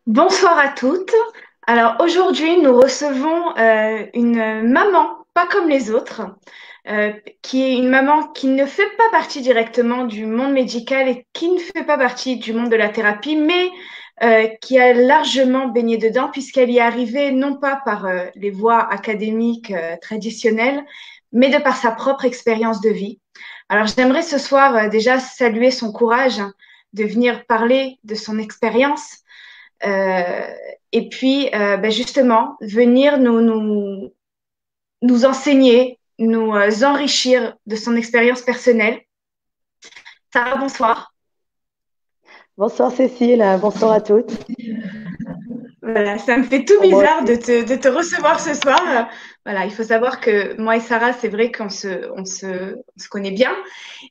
Bonsoir à toutes. Alors aujourd'hui, nous recevons une maman, pas comme les autres, euh, qui est une maman qui ne fait pas partie directement du monde médical et qui ne fait pas partie du monde de la thérapie, mais qui a largement baigné dedans puisqu'elle y est arrivée non pas par les voies académiques traditionnelles, mais de par sa propre expérience de vie. Alors j'aimerais ce soir déjà saluer son courage de venir parler de son expérience euh, et puis, justement, venir nous enseigner, nous enrichir de son expérience personnelle. Sarah, bonsoir. Bonsoir Cécile, bonsoir à toutes. Voilà, ça me fait tout Pour moi bizarre aussi. de te recevoir ce soir. Voilà, il faut savoir que moi et Sarah, c'est vrai on se connaît bien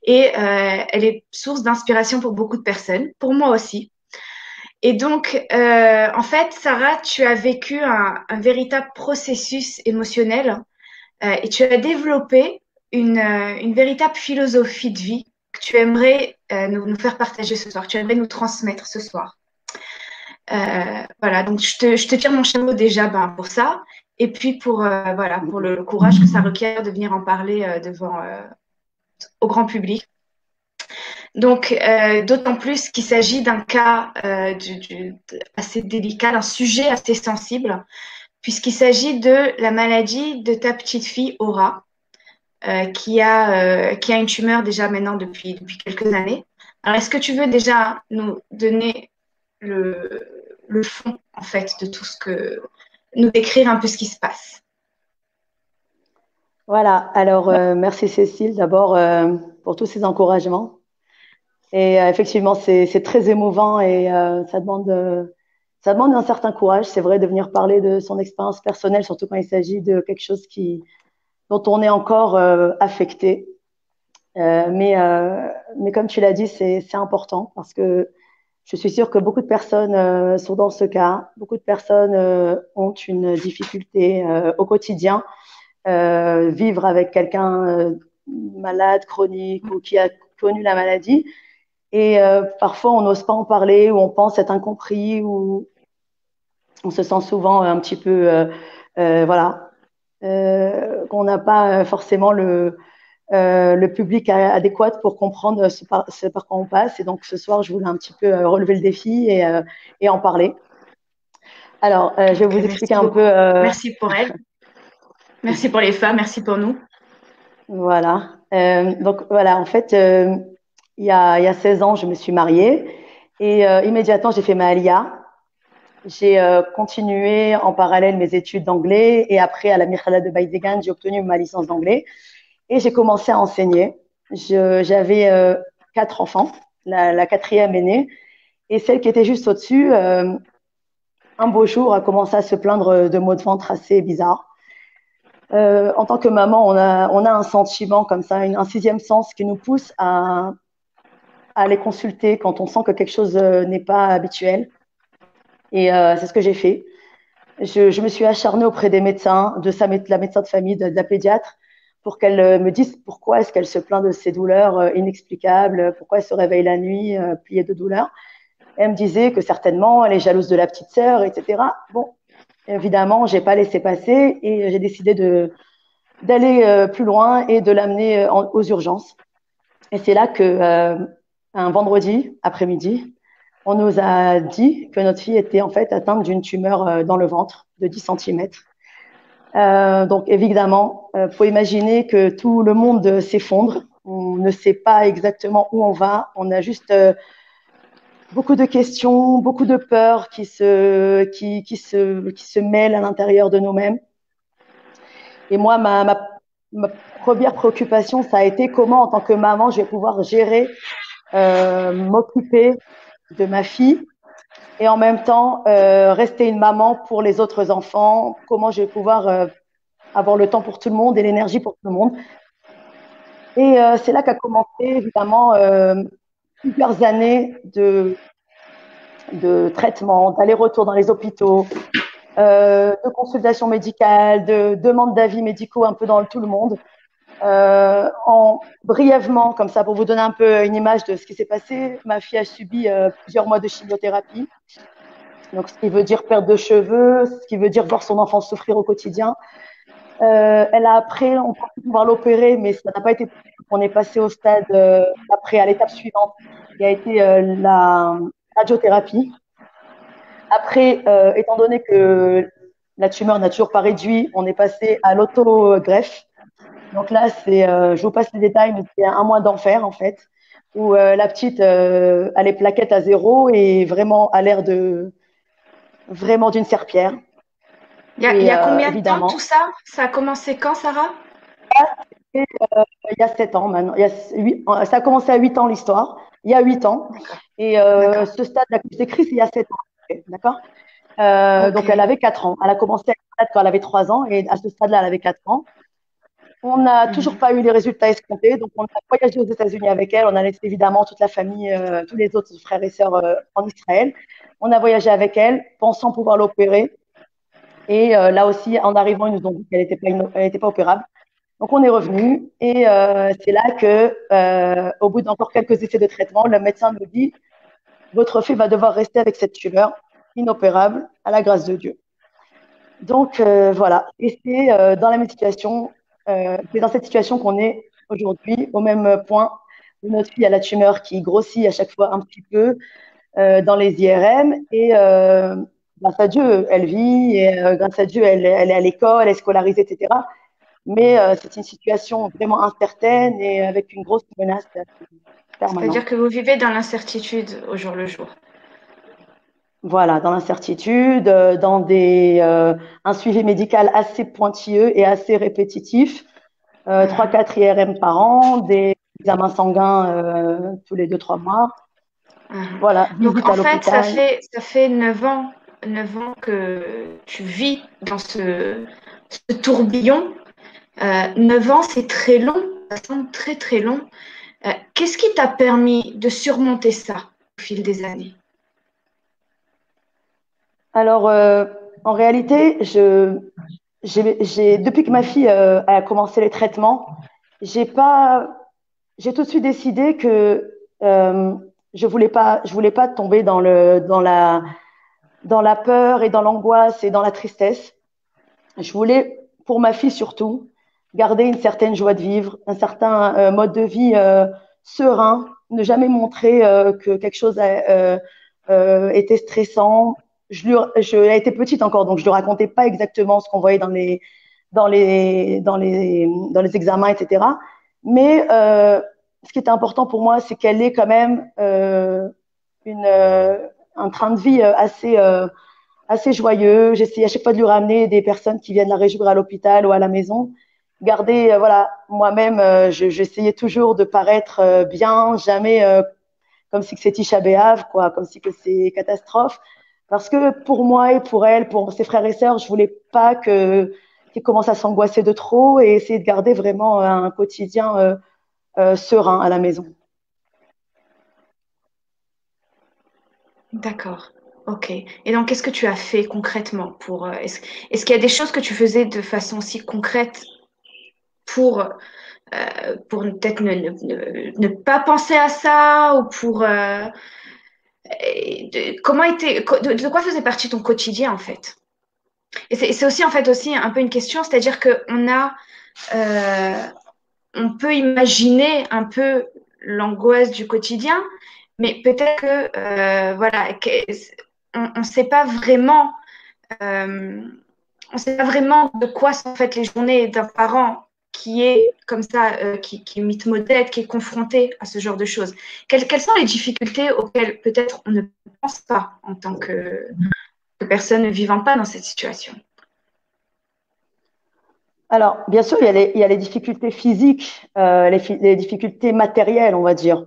et elle est source d'inspiration pour beaucoup de personnes, pour moi aussi. Et donc, en fait, Sarah, tu as vécu un véritable processus émotionnel. Et tu as développé une véritable philosophie de vie que tu aimerais nous faire partager ce soir, que tu aimerais nous transmettre ce soir. Voilà, donc je te tire mon chapeau déjà pour ça, et puis pour le courage que ça requiert de venir en parler devant au grand public. Donc, d'autant plus qu'il s'agit d'un cas assez délicat, d'un sujet assez sensible, puisqu'il s'agit de la maladie de ta petite fille Aura. Qui a une tumeur déjà maintenant depuis quelques années. Alors, est-ce que tu veux déjà nous donner le fond, en fait, de tout ce que... nous décrire un peu ce qui se passe? Voilà, alors merci Cécile d'abord pour tous ces encouragements. Et effectivement, c'est très émouvant et ça demande un certain courage, c'est vrai, de venir parler de son expérience personnelle, surtout quand il s'agit de quelque chose dont on est encore affecté. Mais comme tu l'as dit, c'est important parce que je suis sûre que beaucoup de personnes sont dans ce cas. Beaucoup de personnes ont une difficulté au quotidien, vivre avec quelqu'un malade, chronique ou qui a connu la maladie. Et parfois, on n'ose pas en parler ou on pense être incompris ou on se sent souvent un petit peu, voilà, qu'on n'a pas forcément le public adéquat pour comprendre ce par quoi on passe. Et donc, ce soir, je voulais un petit peu relever le défi et en parler. Alors, je vais Donc, vous expliquer merci un peu. beaucoup. Merci pour elle. Merci pour les femmes. Merci pour nous. Voilà. Donc, voilà, en fait, il y a 16 ans, je me suis mariée et immédiatement, j'ai fait ma Alia. J'ai continué en parallèle mes études d'anglais et après, à la Mircalla de Baïdégan, j'ai obtenu ma licence d'anglais et j'ai commencé à enseigner. J'avais quatre enfants, la quatrième est née et celle qui était juste au-dessus, un beau jour, a commencé à se plaindre de maux de ventre assez bizarres. En tant que maman, on a un sentiment comme ça, un sixième sens qui nous pousse à aller consulter quand on sent que quelque chose n'est pas habituel. Et c'est ce que j'ai fait. Je me suis acharnée auprès des médecins, de la médecin de famille, de la pédiatre, pour qu'elle me dise pourquoi est-ce qu'elle se plaint de ces douleurs inexplicables, pourquoi elle se réveille la nuit pliée de douleur. Elle me disait que certainement elle est jalouse de la petite sœur, etc. Bon, évidemment, j'ai pas laissé passer et j'ai décidé d'aller plus loin et de l'amener aux urgences. Et c'est là que un vendredi après-midi, on nous a dit que notre fille était en fait atteinte d'une tumeur dans le ventre de 10 centimètres. Donc évidemment, faut imaginer que tout le monde s'effondre. On ne sait pas exactement où on va. On a juste beaucoup de questions, beaucoup de peurs qui se mêlent à l'intérieur de nous-mêmes. Et moi, ma première préoccupation, ça a été comment, en tant que maman, je vais pouvoir gérer, m'occuper de ma fille et en même temps rester une maman pour les autres enfants. Comment je vais pouvoir avoir le temps pour tout le monde et l'énergie pour tout le monde. Et c'est là qu'a commencé évidemment plusieurs années de traitement, d'aller-retour dans les hôpitaux, de consultations médicales, de demandes d'avis médicaux un peu dans tout le monde. Brièvement, comme ça, pour vous donner un peu une image de ce qui s'est passé, ma fille a subi plusieurs mois de chimiothérapie. Donc, ce qui veut dire perte de cheveux, ce qui veut dire voir son enfant souffrir au quotidien. Elle a après, on pensait pouvoir l'opérer, mais ça n'a pas été possible. On est passé au stade, après, à l'étape suivante, qui a été la radiothérapie. Après, étant donné que la tumeur n'a toujours pas réduit, on est passé à l'autogreffe. Donc là, je vous passe les détails, mais c'est un mois d'enfer en fait, où la petite a les plaquettes à zéro et vraiment a l'air de vraiment d'une serpillère. Il Et y a combien de temps tout évidemment, ça? Ça a commencé quand, Sarah? il y a 7 ans maintenant, ça a commencé à 8 ans l'histoire, il y a 8 ans. D'accord, Et d'accord. ce stade-là que j'ai écrit, c'est il y a 7 ans. D'accord. Donc elle Ok. avait 4 ans. Elle a commencé à être quand elle avait 3 ans et à ce stade-là, elle avait 4 ans. On n'a toujours Mhm. pas eu les résultats escomptés, donc on a voyagé aux États-Unis avec elle. On a laissé évidemment toute la famille, tous les autres frères et sœurs en Israël. On a voyagé avec elle, pensant pouvoir l'opérer. Et là aussi, en arrivant, ils nous ont dit qu'elle n'était pas opérable. Donc on est revenu et c'est là que, au bout d'encore quelques essais de traitement, le médecin nous dit votre fille va devoir rester avec cette tumeur inopérable à la grâce de Dieu. Donc voilà, et c'est dans cette situation qu'on est aujourd'hui, au même point où notre fille a la tumeur qui grossit à chaque fois un petit peu dans les IRM et grâce à Dieu, elle vit et grâce à Dieu, elle est à l'école, elle est scolarisée, etc. Mais c'est une situation vraiment incertaine et avec une grosse menace C'est-à-dire permanente. que vous vivez dans l'incertitude au jour le jour. Voilà, dans l'incertitude, un suivi médical assez pointilleux et assez répétitif, 3-4 IRM par an, des examens sanguins tous les 2-3 mois. Mhm. Voilà, Donc visite en à fait, l'hôpital. ça fait 9 ans que tu vis dans ce tourbillon. 9 ans, c'est très long, ça semble très très long. Qu'est-ce qui t'a permis de surmonter ça au fil des années? Alors, en réalité, depuis que ma fille a commencé les traitements, j'ai pas, j'ai tout de suite décidé que je voulais pas tomber dans la peur et dans l'angoisse et dans la tristesse. Je voulais, pour ma fille surtout, garder une certaine joie de vivre, un certain mode de vie serein, ne jamais montrer que quelque chose était stressant. Elle était petite encore, donc je ne lui racontais pas exactement ce qu'on voyait dans les examens, etc. Mais ce qui était important pour moi, c'est qu'elle ait quand même une, un train de vie assez joyeux. J'essayais à chaque fois de lui ramener des personnes qui viennent la réjouir à l'hôpital ou à la maison. Garder, voilà, moi-même, j'essayais toujours de paraître bien, jamais comme si que c'est Tisha B'Av, quoi, comme si que c'est catastrophe. Parce que pour moi et pour elle, pour ses frères et sœurs, je voulais pas qu'ils commencent à s'angoisser de trop et essayer de garder vraiment un quotidien serein à la maison. D'accord. Ok. Et donc, qu'est-ce que tu as fait concrètement pour est-ce qu'il y a des choses que tu faisais de façon aussi concrète pour peut-être ne pas penser à ça ou pour de quoi faisait partie ton quotidien en fait? Et c'est aussi en fait aussi un peu une question, c'est-à-dire que euh, on peut imaginer un peu l'angoisse du quotidien, mais peut-être que voilà, on ne sait pas vraiment, euh, on sait pas vraiment de quoi sont faites les journées d'un parent qui est comme ça, qui est mythe-modèle, qui est confronté à ce genre de choses. Quelles sont les difficultés auxquelles peut-être on ne pense pas en tant que personne ne vivant pas dans cette situation? Alors, bien sûr, il y a les difficultés physiques, les difficultés matérielles, on va dire.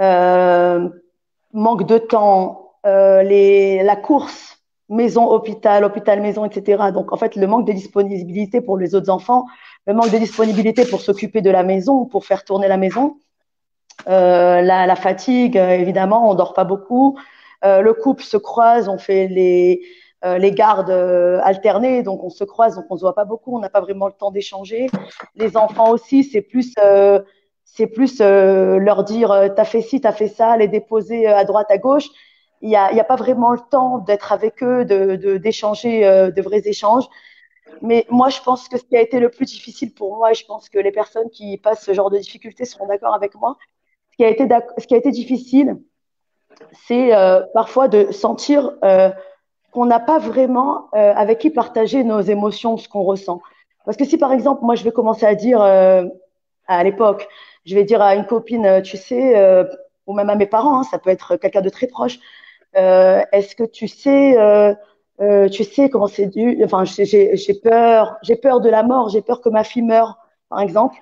Euh, Manque de temps, la course maison-hôpital, hôpital-maison, etc. Donc, en fait, le manque de disponibilité pour les autres enfants, le manque de disponibilité pour s'occuper de la maison, pour faire tourner la maison, la fatigue, évidemment, on dort pas beaucoup. Le couple se croise, on fait les gardes alternées, donc on se croise, donc on se voit pas beaucoup, on n'a pas vraiment le temps d'échanger. Les enfants aussi, c'est plus leur dire t'as fait ci, t'as fait ça, les déposer à droite, à gauche. il y a pas vraiment le temps d'être avec eux, d'échanger de vrais échanges. Mais moi, je pense que ce qui a été le plus difficile pour moi, et je pense que les personnes qui passent ce genre de difficultés seront d'accord avec moi, ce qui a été difficile, c'est parfois de sentir qu'on n'a pas vraiment avec qui partager nos émotions, ce qu'on ressent. Parce que si par exemple, moi, je vais commencer à dire à l'époque, je vais dire à une copine, tu sais, ou même à mes parents, hein, ça peut être quelqu'un de très proche, est-ce que tu sais comment c'est dû, enfin, j'ai peur de la mort, j'ai peur que ma fille meure, par exemple.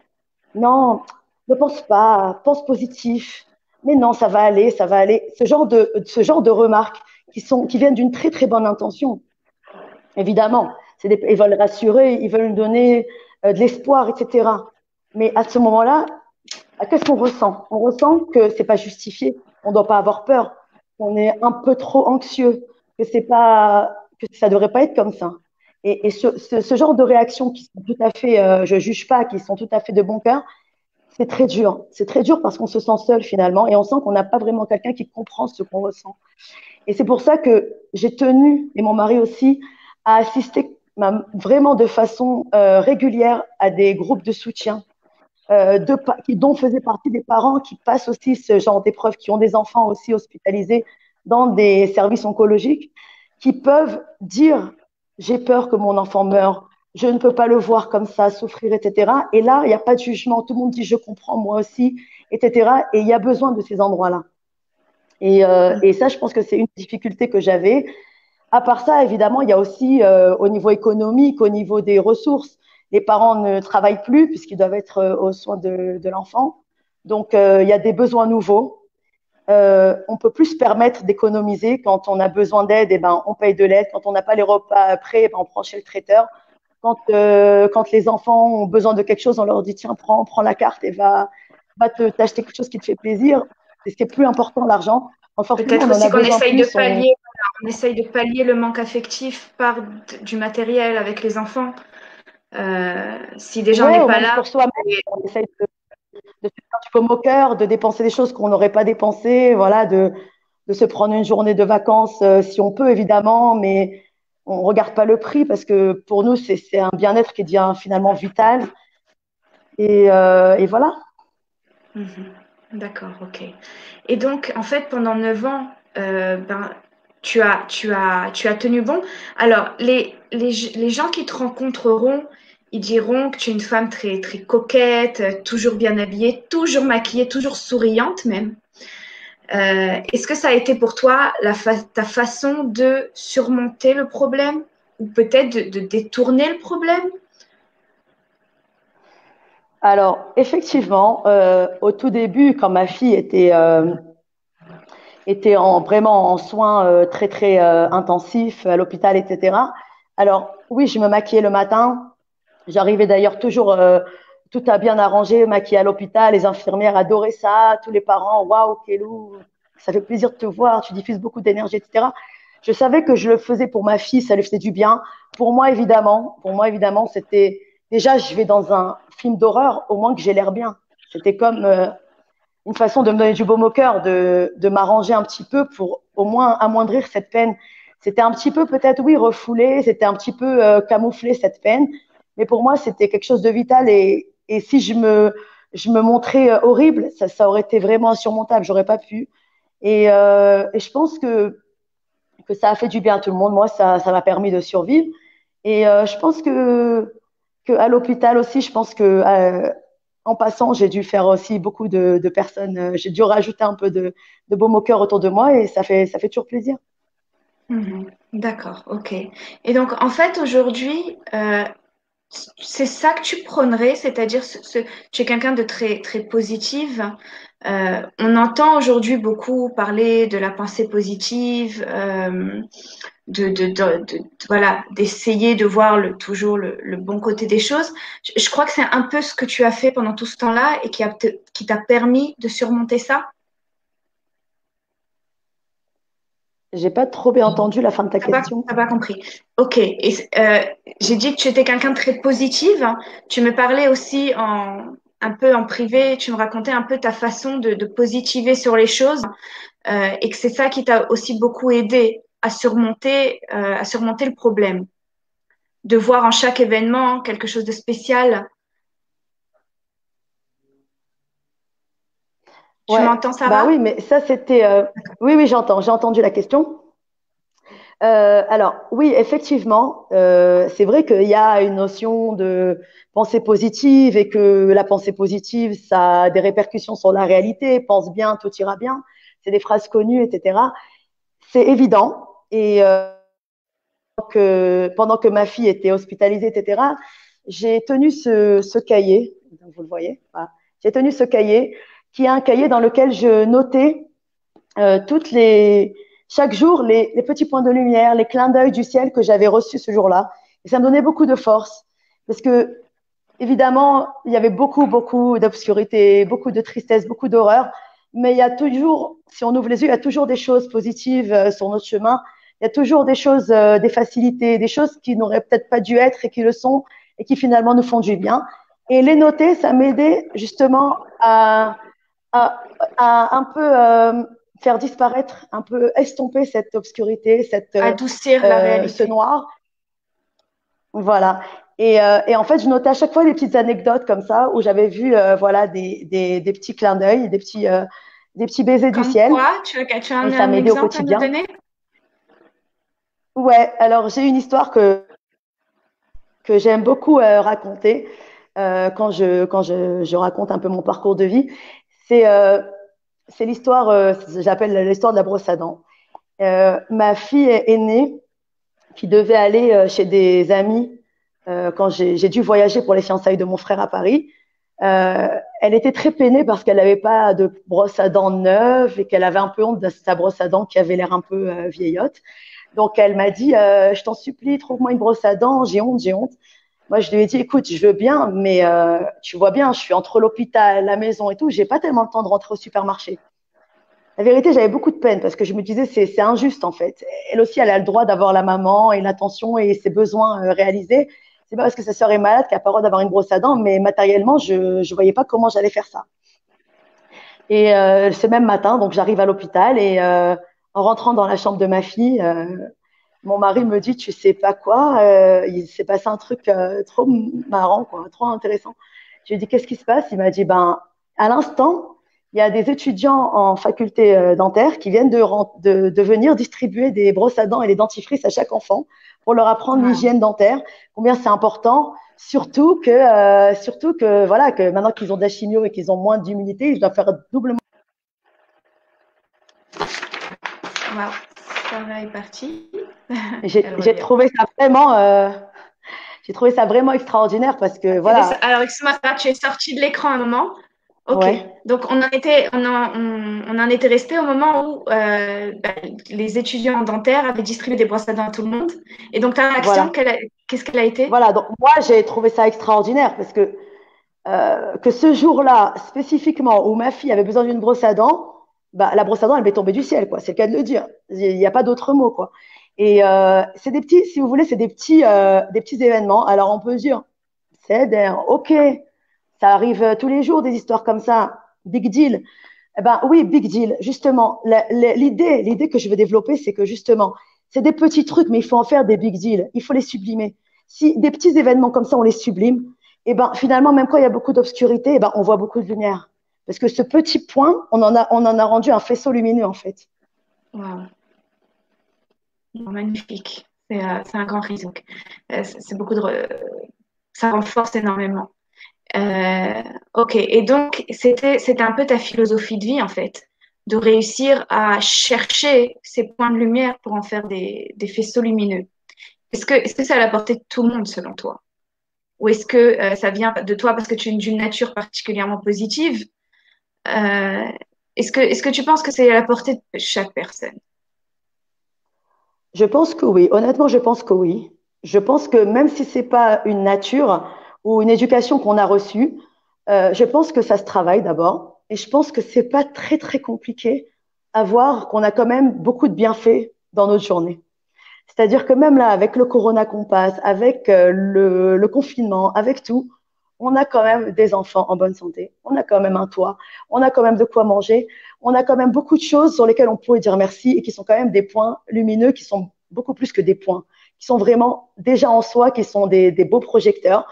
Non, ne pense pas, pense positif. Mais non, ça va aller, ça va aller. Ce genre de remarques qui viennent d'une très très bonne intention, évidemment. Ils veulent rassurer, ils veulent nous donner de l'espoir, etc. Mais à ce moment-là, qu'est-ce qu'on ressent? On ressent que c'est pas justifié, on ne doit pas avoir peur, qu'on est un peu trop anxieux, que ça devrait pas être comme ça. Et ce genre de réactions qui sont tout à fait, je juge pas, qui sont tout à fait de bon cœur, c'est très dur. C'est très dur parce qu'on se sent seul finalement et on sent qu'on n'a pas vraiment quelqu'un qui comprend ce qu'on ressent. Et c'est pour ça que j'ai tenu, et mon mari aussi, à assister vraiment de façon régulière à des groupes de soutien dont faisaient partie des parents qui passent aussi ce genre d'épreuves, qui ont des enfants aussi hospitalisés dans des services oncologiques, qui peuvent dire j'ai peur que mon enfant meure, je ne peux pas le voir comme ça, souffrir, etc. Et là, il n'y a pas de jugement, tout le monde dit je comprends moi aussi, etc. Et il y a besoin de ces endroits-là. Et ça, je pense que c'est une difficulté que j'avais. À part ça, évidemment, il y a aussi au niveau économique, au niveau des ressources, les parents ne travaillent plus puisqu'ils doivent être aux soins de l'enfant. Donc, il y a des besoins nouveaux. On peut plus se permettre d'économiser quand on a besoin d'aide, et ben on paye de l'aide. Quand on n'a pas les repas prêts, ben, on prend chez le traiteur. Quand les enfants ont besoin de quelque chose, on leur dit tiens, prends la carte et va t'acheter quelque chose qui te fait plaisir. C'est ce qui est plus important, l'argent. Quand forcément Peut-être on en aussi a qu'on besoin essaye de plus, pallier, voilà, on essaye de pallier le manque affectif par du matériel avec les enfants. Si déjà on ouais, n'est ou pas même là, pour soi-même, on essaye de se faire du baume au cœur, de dépenser des choses qu'on n'aurait pas dépensées, voilà, de se prendre une journée de vacances si on peut, évidemment, mais on ne regarde pas le prix parce que pour nous, c'est un bien-être qui devient finalement vital. Et voilà. mhm. D'accord, ok. Et donc, en fait, pendant 9 ans, ben, tu as tenu bon. Alors, les gens qui te rencontreront, ils diront que tu es une femme très, très coquette, toujours bien habillée, toujours maquillée, toujours souriante même. Est-ce que ça a été pour toi ta façon de surmonter le problème ou peut-être de détourner le problème? Alors, effectivement, au tout début, quand ma fille était vraiment en soins très, très intensifs à l'hôpital, etc. Alors, oui, je me maquillais le matin. J'arrivais d'ailleurs toujours tout à bien arrangé, maquillée à l'hôpital. Les infirmières adoraient ça. Tous les parents, waouh, Kélou, ça fait plaisir de te voir. Tu diffuses beaucoup d'énergie, etc. Je savais que je le faisais pour ma fille, ça lui faisait du bien. Pour moi, évidemment, c'était déjà, je vais dans un film d'horreur, au moins que j'ai l'air bien. C'était comme une façon de me donner du baume au cœur, de m'arranger un petit peu pour au moins amoindrir cette peine. C'était un petit peu peut-être, oui, refoulé, c'était un petit peu camoufler cette peine, mais pour moi, c'était quelque chose de vital et si je me montrais horrible, ça aurait été vraiment insurmontable, j'aurais pas pu. Et je pense que ça a fait du bien à tout le monde. Moi, ça m'a permis de survivre. Et je pense que à l'hôpital aussi, je pense que en passant, j'ai dû faire aussi beaucoup de personnes. J'ai dû rajouter un peu de baume au cœur autour de moi et ça fait toujours plaisir. Mhm. D'accord, ok. Et donc, en fait, aujourd'hui, c'est ça que tu prônerais, c'est-à-dire tu es quelqu'un de très, très positive. On entend aujourd'hui beaucoup parler de la pensée positive, voilà, d'essayer de voir toujours le bon côté des choses. Je crois que c'est un peu ce que tu as fait pendant tout ce temps-là et qui t'a permis de surmonter ça. J'ai pas trop bien entendu la fin de ta question. T'as pas compris. Ok. J'ai dit que tu étais quelqu'un de très positive. Tu me parlais aussi un peu en privé, tu me racontais un peu ta façon de positiver sur les choses et que c'est ça qui t'a aussi beaucoup aidé à surmonter le problème, de voir en chaque événement quelque chose de spécial. Tu Ouais, m'entends, bah Sarah? oui, mais ça c'était. Oui, oui, j'entends, j'ai entendu la question. Alors, oui, effectivement, c'est vrai qu'il y a une notion de pensée positive et que la pensée positive, ça a des répercussions sur la réalité. Pense bien, tout ira bien. C'est des phrases connues, etc. C'est évident. Et pendant que ma fille était hospitalisée, etc., j'ai tenu ce cahier, vous le voyez, voilà. J'ai tenu ce cahier qui est un cahier dans lequel je notais toutes chaque jour les petits points de lumière, les clins d'œil du ciel que j'avais reçus ce jour-là. Et ça me donnait beaucoup de force parce que, évidemment, il y avait beaucoup, beaucoup d'obscurité, beaucoup de tristesse, beaucoup d'horreur. Mais il y a toujours, si on ouvre les yeux, il y a toujours des choses positives sur notre chemin. Il y a toujours des choses, des facilités, des choses qui n'auraient peut-être pas dû être et qui le sont et qui finalement nous font du bien. Et les noter, ça m'aidait justement à, à un peu faire disparaître, un peu estomper cette obscurité, Adoucir la ce réalité. noir. Voilà. Et en fait, je notais à chaque fois des petites anecdotes comme ça où j'avais vu voilà, des petits clins d'œil, des petits baisers du Comme ciel. quoi, tu as Et ça un m'aidait au exemple à nous quotidien. donner? Ouais, alors j'ai une histoire que j'aime beaucoup raconter quand je raconte un peu mon parcours de vie. C'est l'histoire, j'appelle l'histoire de la brosse à dents. Ma fille aînée, qui devait aller chez des amis quand j'ai dû voyager pour les fiançailles de mon frère à Paris. Euh, Elle était très peinée parce qu'elle n'avait pas de brosse à dents neuve et qu'elle avait un peu honte de sa brosse à dents qui avait l'air un peu vieillotte. Donc elle m'a dit, je t'en supplie, trouve-moi une brosse à dents, j'ai honte, j'ai honte. Moi, je lui ai dit, écoute, je veux bien, mais tu vois bien, je suis entre l'hôpital, la maison et tout, j'ai pas tellement le temps de rentrer au supermarché. La vérité, j'avais beaucoup de peine parce que je me disais, c'est injuste en fait. Elle aussi, elle a le droit d'avoir la maman et l'attention et ses besoins réalisés. C'est pas parce que sa sœur est malade qu'elle n'a pas le droit d'avoir une brosse à dents, mais matériellement, je ne voyais pas comment j'allais faire ça. Et ce même matin, donc j'arrive à l'hôpital et en rentrant dans la chambre de ma fille, mon mari me dit, tu sais pas quoi, il s'est passé un truc trop marrant, quoi, trop intéressant. Je lui ai dit, qu'est-ce qui se passe? Il m'a dit, ben, à l'instant, il y a des étudiants en faculté dentaire qui viennent de venir distribuer des brosses à dents et des dentifrices à chaque enfant pour leur apprendre Wow. l'hygiène dentaire, combien c'est important, surtout que, voilà, que maintenant qu'ils ont de la chimio et qu'ils ont moins d'humidité, ils doivent faire doublement. Wow. Sarah est partie. Elle J'ai revient. trouvé ça vraiment, j'ai trouvé ça vraiment extraordinaire parce que, voilà, Alors, excuse-moi, Sarah, tu es sortie de l'écran un moment. Ok. ouais. Donc, on en était resté au moment où les étudiants dentaires avaient distribué des brosses à dents à tout le monde. Et donc, ta réaction, Voilà. qu'est-ce qu'elle a été? Voilà. Donc, moi, j'ai trouvé ça extraordinaire parce que ce jour-là, spécifiquement, où ma fille avait besoin d'une brosse à dents, bah, la brosse à dents, elle m'est tombée du ciel, quoi. C'est le cas de le dire. Il n'y a pas d'autre mot, quoi. Et c'est des petits, si vous voulez, c'est des petits événements. Alors, on peut dire, ok, ça arrive tous les jours, des histoires comme ça. Big deal. Eh ben, oui, big deal. Justement, l'idée que je veux développer, c'est que justement, c'est des petits trucs, mais il faut en faire des big deals. Il faut les sublimer. Si des petits événements comme ça, on les sublime, et ben finalement, même quand il y a beaucoup d'obscurité, eh ben, on voit beaucoup de lumière. Parce que ce petit point, on en a rendu un faisceau lumineux, en fait. Wow. Magnifique. C'est un grand risque. Donc, c'est beaucoup ça renforce énormément. Euh, ok. Et donc, c'était un peu ta philosophie de vie, en fait, de réussir à chercher ces points de lumière pour en faire des faisceaux lumineux. Est-ce que c'est à la portée de tout le monde, selon toi? Ou est-ce que ça vient de toi parce que tu es d'une nature particulièrement positive? Euh, est-ce que tu penses que c'est à la portée de chaque personne? Je pense que oui. Honnêtement, je pense que oui. Je pense que même si c'est pas une nature ou une éducation qu'on a reçue, je pense que ça se travaille d'abord. Et je pense que c'est pas très, très compliqué à voir qu'on a quand même beaucoup de bienfaits dans notre journée. C'est-à-dire que même là, avec le corona qu'on passe, avec le confinement, avec tout, on a quand même des enfants en bonne santé, on a quand même un toit, on a quand même de quoi manger, on a quand même beaucoup de choses sur lesquelles on pourrait dire merci et qui sont quand même des points lumineux, qui sont beaucoup plus que des points, qui sont vraiment déjà en soi, qui sont des beaux projecteurs.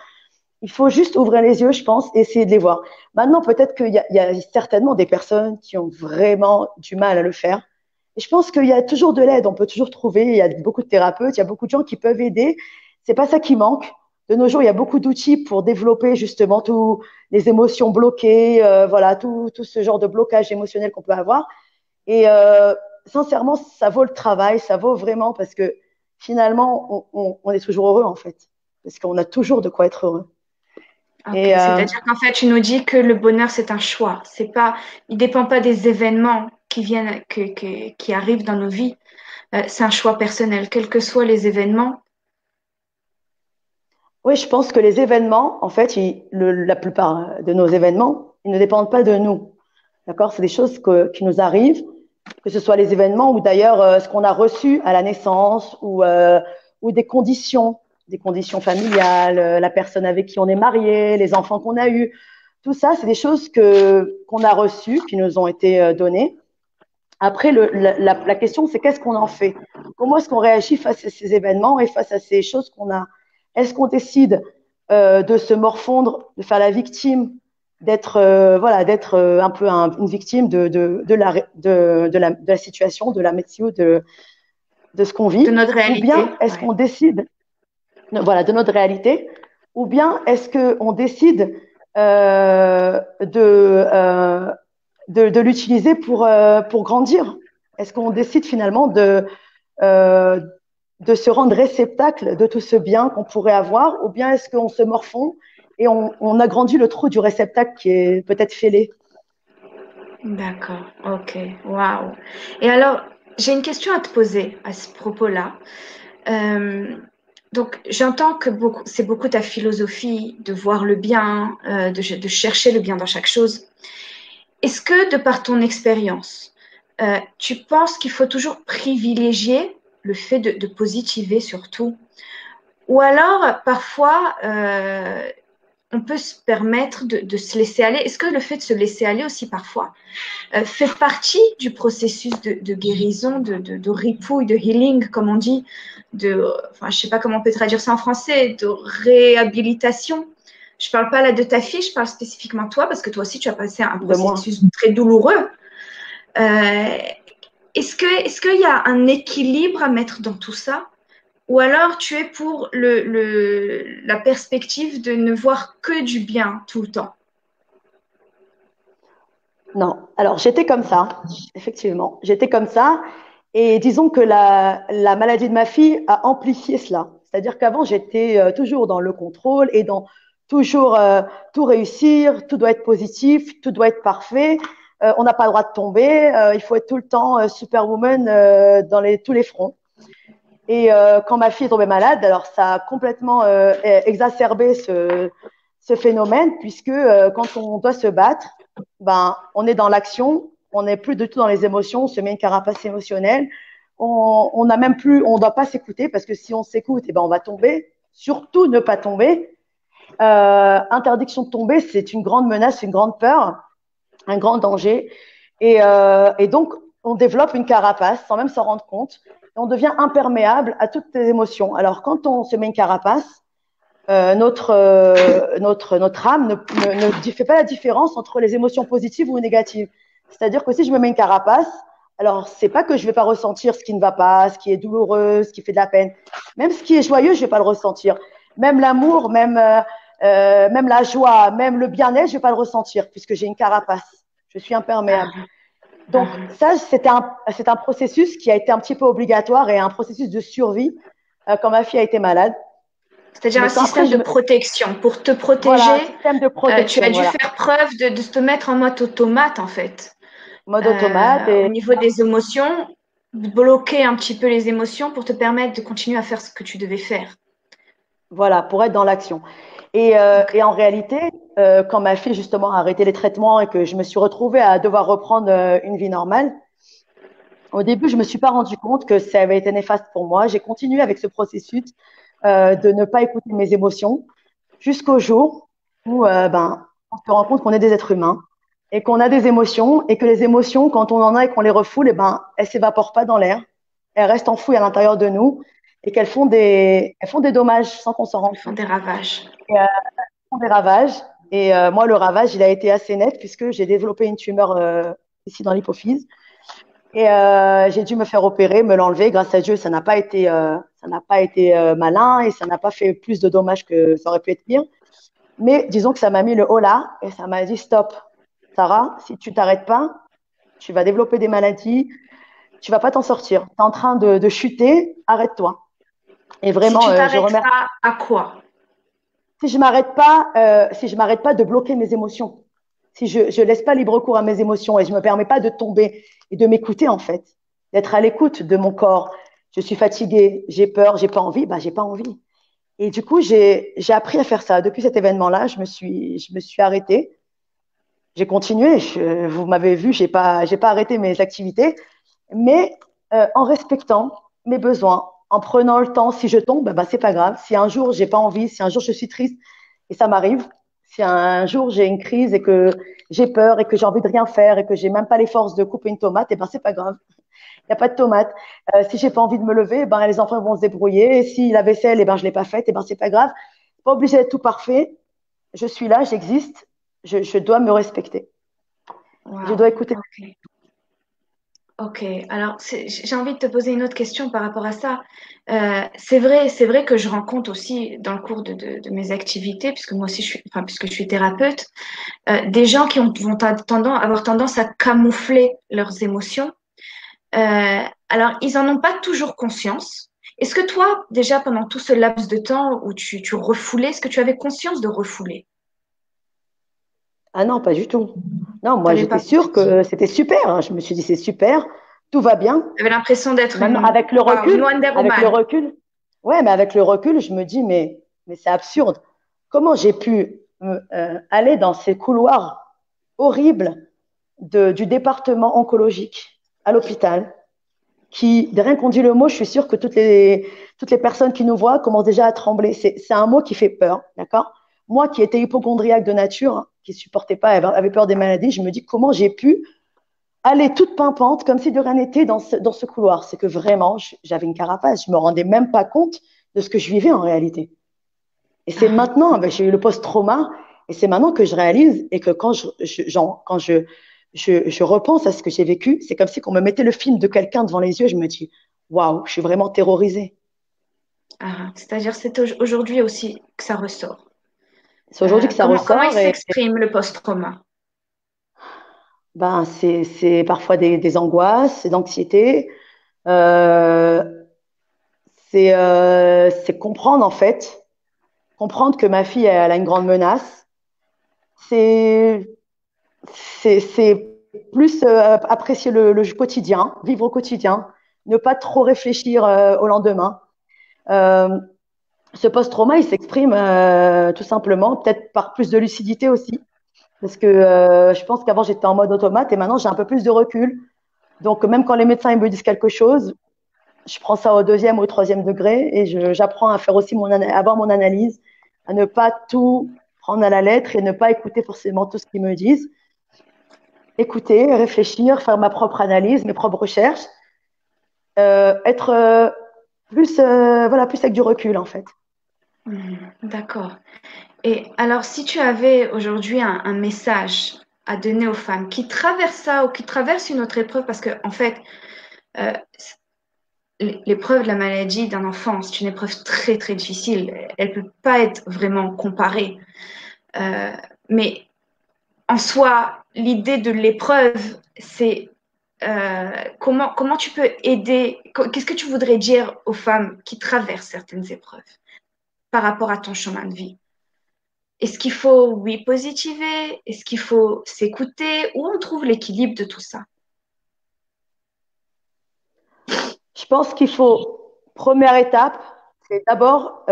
Il faut juste ouvrir les yeux, je pense, et essayer de les voir. Maintenant, peut-être il y a certainement des personnes qui ont vraiment du mal à le faire. Et je pense qu'il y a toujours de l'aide, on peut toujours trouver. Il y a beaucoup de thérapeutes, il y a beaucoup de gens qui peuvent aider. C'est pas ça qui manque. De nos jours, il y a beaucoup d'outils pour développer justement tous les émotions bloquées, voilà, tout ce genre de blocage émotionnel qu'on peut avoir. Et sincèrement, ça vaut le travail, ça vaut vraiment parce que finalement, on est toujours heureux en fait, parce qu'on a toujours de quoi être heureux. Ok, Et c'est-à-dire qu'en fait, tu nous dis que le bonheur, c'est un choix. C'est pas, il dépend pas des événements qui viennent, qui arrivent dans nos vies. C'est un choix personnel, quels que soient les événements. oui, je pense que les événements, en fait, la plupart de nos événements, ils ne dépendent pas de nous. D'accord? C'est des choses qui nous arrivent, que ce soit les événements ou d'ailleurs ce qu'on a reçu à la naissance ou des conditions familiales, la personne avec qui on est marié, les enfants qu'on a eus. Tout ça, c'est des choses qu'on a reçues, qui nous ont été données. Après, la question, c'est qu'est-ce qu'on en fait? Comment est-ce qu'on réagit face à ces événements et face à ces choses qu'on a? Est-ce qu'on décide de se morfondre, de faire la victime, d'être voilà, d'être un peu une victime de la situation, de la météo, de ce qu'on De vit? notre Ou réalité, bien est-ce ouais. qu'on décide voilà, de notre réalité? Ou bien est-ce qu'on décide de l'utiliser pour grandir? Est-ce qu'on décide finalement euh, de se rendre réceptacle de tout ce bien qu'on pourrait avoir, ou bien est-ce qu'on se morfond et on agrandit le trou du réceptacle qui est peut-être fêlé? D'accord, ok, waouh. Et alors, j'ai une question à te poser à ce propos-là. Euh, donc, j'entends que c'est beaucoup ta philosophie de voir le bien, de chercher le bien dans chaque chose. Est-ce que, de par ton expérience, tu penses qu'il faut toujours privilégier le fait de positiver surtout? Ou alors, parfois, on peut se permettre de se laisser aller. Est-ce que le fait de se laisser aller aussi parfois fait partie du processus de guérison, de ripouille, de healing, comme on dit, enfin, je ne sais pas comment on peut traduire ça en français, de réhabilitation? Je ne parle pas là de ta fille, je parle spécifiquement de toi, parce que toi aussi, tu as passé un De moi? processus très douloureux. Euh, est-ce qu'il y a un équilibre à mettre dans tout ça? Ou alors tu es pour la perspective de ne voir que du bien tout le temps? Non. Alors, j'étais comme ça, effectivement. J'étais comme ça. Et disons que la maladie de ma fille a amplifié cela. C'est-à-dire qu'avant, j'étais toujours dans le contrôle et dans toujours tout réussir, tout doit être positif, tout doit être parfait. On n'a pas le droit de tomber. Il faut être tout le temps superwoman dans tous les fronts. Et quand ma fille est tombée malade, alors ça a complètement exacerbé ce phénomène, puisque quand on doit se battre, ben, on est dans l'action, on n'est plus du tout dans les émotions, on se met une carapace émotionnelle, on n'a même plus, on ne doit pas s'écouter, parce que si on s'écoute, eh ben, on va tomber. Surtout ne pas tomber. Interdiction de tomber, c'est une grande menace, une grande peur, un grand danger. Et donc, on développe une carapace sans même s'en rendre compte. Et on devient imperméable à toutes les émotions. Alors, quand on se met une carapace, notre âme ne fait pas la différence entre les émotions positives ou négatives. C'est-à-dire que si je me mets une carapace, alors c'est pas que je vais pas ressentir ce qui ne va pas, ce qui est douloureux, ce qui fait de la peine. Même ce qui est joyeux, je vais pas le ressentir. Même l'amour, même la joie, même le bien-être, je vais pas le ressentir puisque j'ai une carapace. Je suis imperméable. Ah, Donc ah. ça, c'est un processus qui a été un petit peu obligatoire et un processus de survie quand ma fille a été malade. C'est-à-dire un Mais quand après, système de protection. Pour te protéger, voilà, système de tu as protection, dû voilà, faire preuve de te mettre en mode automate, en fait. mode automate Au et niveau des émotions, bloquer un petit peu les émotions pour te permettre de continuer à faire ce que tu devais faire. voilà, pour être dans l'action. Ok. Et en réalité, quand ma fille justement a arrêté les traitements et que je me suis retrouvée à devoir reprendre une vie normale, au début, je me suis pas rendu compte que ça avait été néfaste pour moi. J'ai continué avec ce processus de ne pas écouter mes émotions jusqu'au jour où on se rend compte qu'on est des êtres humains et qu'on a des émotions et que les émotions, quand on en a et qu'on les refoule, elles s'évaporent pas dans l'air, elles restent enfouies à l'intérieur de nous et elles font des dommages sans qu'on s'en rende Ils font compte. des ravages. Et, font des ravages. Et moi, le ravage, il a été assez net puisque j'ai développé une tumeur ici dans l'hypophyse. Et j'ai dû me faire opérer, me l'enlever. Grâce à Dieu, ça n'a pas été malin et ça n'a pas fait plus de dommages que ça aurait pu être pire. Mais disons que ça m'a mis le haut là et ça m'a dit stop, Sarah, si tu t'arrêtes pas, tu vas développer des maladies, tu vas pas t'en sortir. Tu es en train de chuter, arrête-toi. Et Si vraiment, tu je t'arrêtes remercie. pas, à quoi? Si je m'arrête pas de bloquer mes émotions, si je laisse pas libre cours à mes émotions et je me permets pas de tomber et de m'écouter en fait, d'être à l'écoute de mon corps. Je suis fatiguée, j'ai peur, j'ai pas envie, j'ai pas envie. Et du coup, j'ai appris à faire ça. Depuis cet événement-là, je me suis arrêtée. J'ai continué. Vous m'avez vu, j'ai pas arrêté mes activités, mais en respectant mes besoins, en prenant le temps. Si je tombe, c'est pas grave. Si un jour j'ai pas envie, si un jour je suis triste, et ça m'arrive. Si un jour j'ai une crise et que j'ai peur et que j'ai envie de rien faire et que j'ai même pas les forces de couper une tomate, et c'est pas grave. Il n'y a pas de tomate. Si j'ai pas envie de me lever, les enfants vont se débrouiller. Et si la vaisselle, je l'ai pas faite, c'est pas grave. Pas obligé d'être tout parfait. Je suis là, j'existe. Je dois me respecter. Je Waouh. dois écouter. Ok. Ok. Alors, j'ai envie de te poser une autre question par rapport à ça. C'est vrai que je rencontre aussi dans le cours de mes activités, puisque moi aussi puisque je suis thérapeute, des gens qui avoir tendance à camoufler leurs émotions. Alors, ils en ont pas toujours conscience. Est-ce que toi, déjà pendant tout ce laps de temps où tu refoulais, est-ce que tu avais conscience de refouler? Ah non, pas du tout. Non, moi, T'avais j'étais pas sûre conscience. que c'était super, hein. Je me suis dit, c'est super, tout va bien. J'avais l'impression d'être Maintenant, une Wonder avec le Woman. recul, ouais, mais avec le recul, je me dis, mais c'est absurde. Comment j'ai pu aller dans ces couloirs horribles du département oncologique à l'hôpital, qui, de rien qu'on dit le mot, je suis sûre que toutes les personnes qui nous voient commencent déjà à trembler. C'est un mot qui fait peur, d'accord? Moi qui étais hypochondriaque de nature, hein, qui supportait pas, avait peur des maladies, je me dis comment j'ai pu aller toute pimpante, comme si de rien n'était dans ce couloir. C'est que vraiment, j'avais une carapace, je me rendais même pas compte de ce que je vivais en réalité. Et c'est Ah, maintenant, j'ai eu le post-trauma, et c'est maintenant que je réalise et que je repense à ce que j'ai vécu, c'est comme si on me mettait le film de quelqu'un devant les yeux, je me dis, waouh, je suis vraiment terrorisée. c'est-à-dire c'est aujourd'hui aussi que ça ressort. C'est aujourd'hui que ça Comment il ressort et s'exprime le post-trauma? c'est parfois des angoisses, des anxiétés. Euh, c'est comprendre en fait, comprendre que ma fille elle a une grande menace. C'est c'est plus apprécier le quotidien, vivre au quotidien, ne pas trop réfléchir au lendemain. Euh, Ce post-trauma, il s'exprime tout simplement, peut-être par plus de lucidité aussi, parce que je pense qu'avant j'étais en mode automate et maintenant j'ai un peu plus de recul. Donc même quand les médecins ils me disent quelque chose, je prends ça au deuxième ou au troisième degré et j'apprends à faire aussi à avoir mon analyse, à ne pas tout prendre à la lettre et ne pas écouter forcément tout ce qu'ils me disent. Écouter, réfléchir, faire ma propre analyse, mes propres recherches, être plus avec du recul en fait. D'accord. Et alors, si tu avais aujourd'hui un message à donner aux femmes qui traversent ça ou qui traversent une autre épreuve, parce que en fait, euh, l'épreuve de la maladie d'un enfant, c'est une épreuve très très difficile. Elle peut pas être vraiment comparée. Euh, mais en soi, l'idée de l'épreuve, c'est comment tu peux aider, qu'est-ce que tu voudrais dire aux femmes qui traversent certaines épreuves par rapport à ton chemin de vie? Est-ce qu'il faut, oui, positiver? Est-ce qu'il faut s'écouter? Où on trouve l'équilibre de tout ça? Je pense qu'il faut, première étape, c'est d'abord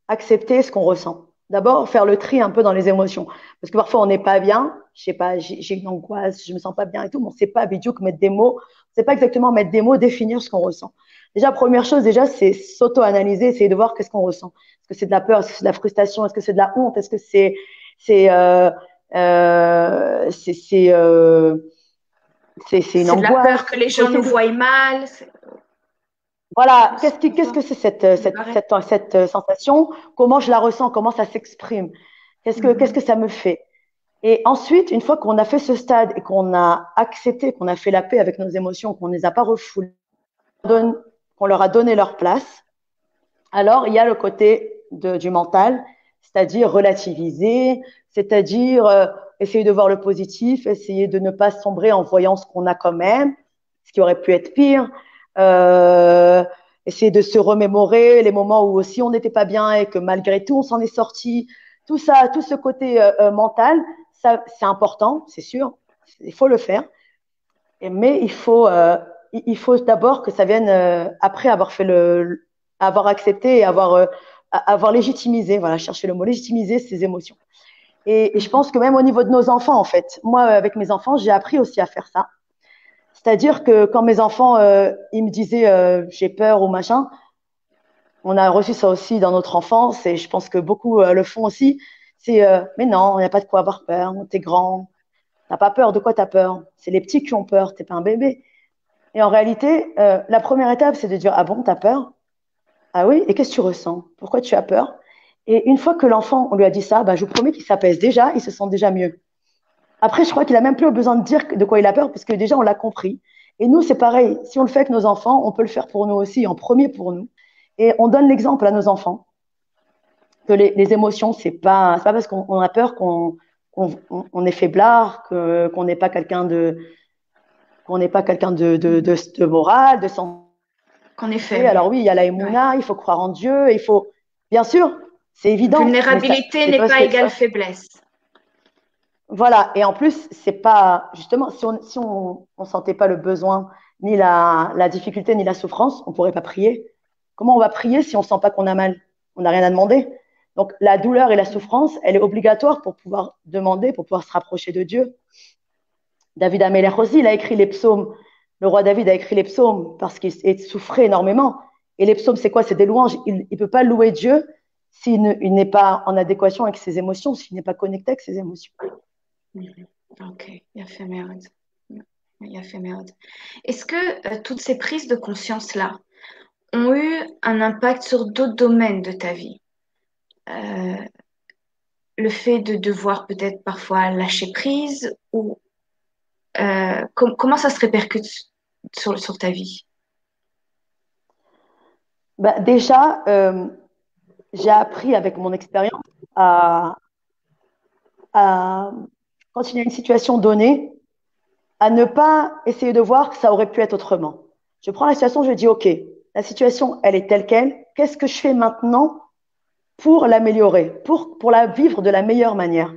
accepter ce qu'on ressent. D'abord, faire le tri un peu dans les émotions. Parce que parfois, on n'est pas bien. Je sais pas, j'ai une angoisse, je me sens pas bien et tout, mais on ne sait pas, que mettre des mots. On ne sait pas exactement mettre des mots, définir ce qu'on ressent. Déjà, première chose, déjà, c'est s'auto-analyser, essayer de voir qu'est-ce qu'on ressent. Est-ce que c'est de la peur? Est-ce que c'est de la frustration? Est-ce que c'est de la honte? Est-ce que c'est c'est euh, c'est c'est euh, c'est une C'est de la peur angoisse. que les Il faut gens essayer nous de voient mal. voilà, C'est qu'est-ce ça, que c'est il paraît. cette sensation? Comment je la ressens? Comment ça s'exprime? Qu'est-ce Mhm. que ça me fait? Et ensuite, une fois qu'on a fait ce stade et qu'on a accepté, qu'on a fait la paix avec nos émotions, qu'on ne les a pas refoulées, qu'on leur a donné leur place, alors il y a le côté du mental, c'est-à-dire relativiser, c'est-à-dire essayer de voir le positif, essayer de ne pas sombrer en voyant ce qu'on a quand même, ce qui aurait pu être pire, euh, essayer de se remémorer les moments où aussi on n'était pas bien et que malgré tout on s'en est sorti. Tout ça, tout ce côté mental, ça c'est important, c'est sûr, il faut le faire, mais il faut d'abord que ça vienne après avoir fait avoir accepté et avoir légitimisé, voilà, chercher le mot, légitimiser ses émotions. Et je pense que même au niveau de nos enfants, en fait, moi, avec mes enfants, j'ai appris aussi à faire ça. C'est-à-dire que quand mes enfants, ils me disaient j'ai peur ou machin, on a reçu ça aussi dans notre enfance et je pense que beaucoup le font aussi. C'est mais non, il n'y a pas de quoi avoir peur, t'es grand, t'as pas peur, de quoi t'as peur? C'est les petits qui ont peur, t'es pas un bébé. Et en réalité, la première étape, c'est de dire ah bon, t'as peur? Ah oui, et qu'est-ce que tu ressens? Pourquoi tu as peur? Et une fois que l'enfant, on lui a dit ça, bah, je vous promets qu'il s'apaise déjà, il se sent déjà mieux. Après, je crois qu'il a même plus besoin de dire de quoi il a peur, parce que déjà, on l'a compris. Et nous, c'est pareil. Si on le fait avec nos enfants, on peut le faire pour nous aussi, en premier pour nous. Et on donne l'exemple à nos enfants que les émotions, c'est pas parce qu'on a peur qu'on est faiblard, qu'on n'est pas quelqu'un qu'on n'est pas quelqu'un de moral, de santé. Qu'on est faible. Alors oui, il y a la Ouais. Emouna, il faut croire en Dieu, il faut, bien sûr, c'est évident, mais ça, Vulnérabilité c'est n'est parce pas que égale ça, faiblesse. voilà. Et en plus, c'est pas, justement, si on sentait pas le besoin, ni la difficulté, ni la souffrance, on pourrait pas prier. Comment on va prier si on sent pas qu'on a mal? On n'a rien à demander. Donc, la douleur et la souffrance, elle est obligatoire pour pouvoir demander, pour pouvoir se rapprocher de Dieu. David Ameller aussi, il a écrit les psaumes. Le roi David a écrit les psaumes parce qu'il souffrait énormément. Et les psaumes, c'est quoi? C'est des louanges. Il ne peut pas louer Dieu il n'est pas en adéquation avec ses émotions, s'il n'est pas connecté avec ses émotions. Mhm. Ok, il a fait merde. Il a fait merde. Est-ce que toutes ces prises de conscience-là ont eu un impact sur d'autres domaines de ta vie? Euh, le fait de devoir peut-être parfois lâcher prise ou comment ça se répercute sur ta vie? Bah, déjà, j'ai appris avec mon expérience à, à, quand il y a une situation donnée, à ne pas essayer de voir que ça aurait pu être autrement. Je prends la situation, je dis, OK, la situation, elle est telle qu'elle. Qu'est-ce que je fais maintenant pour l'améliorer, pour la vivre de la meilleure manière?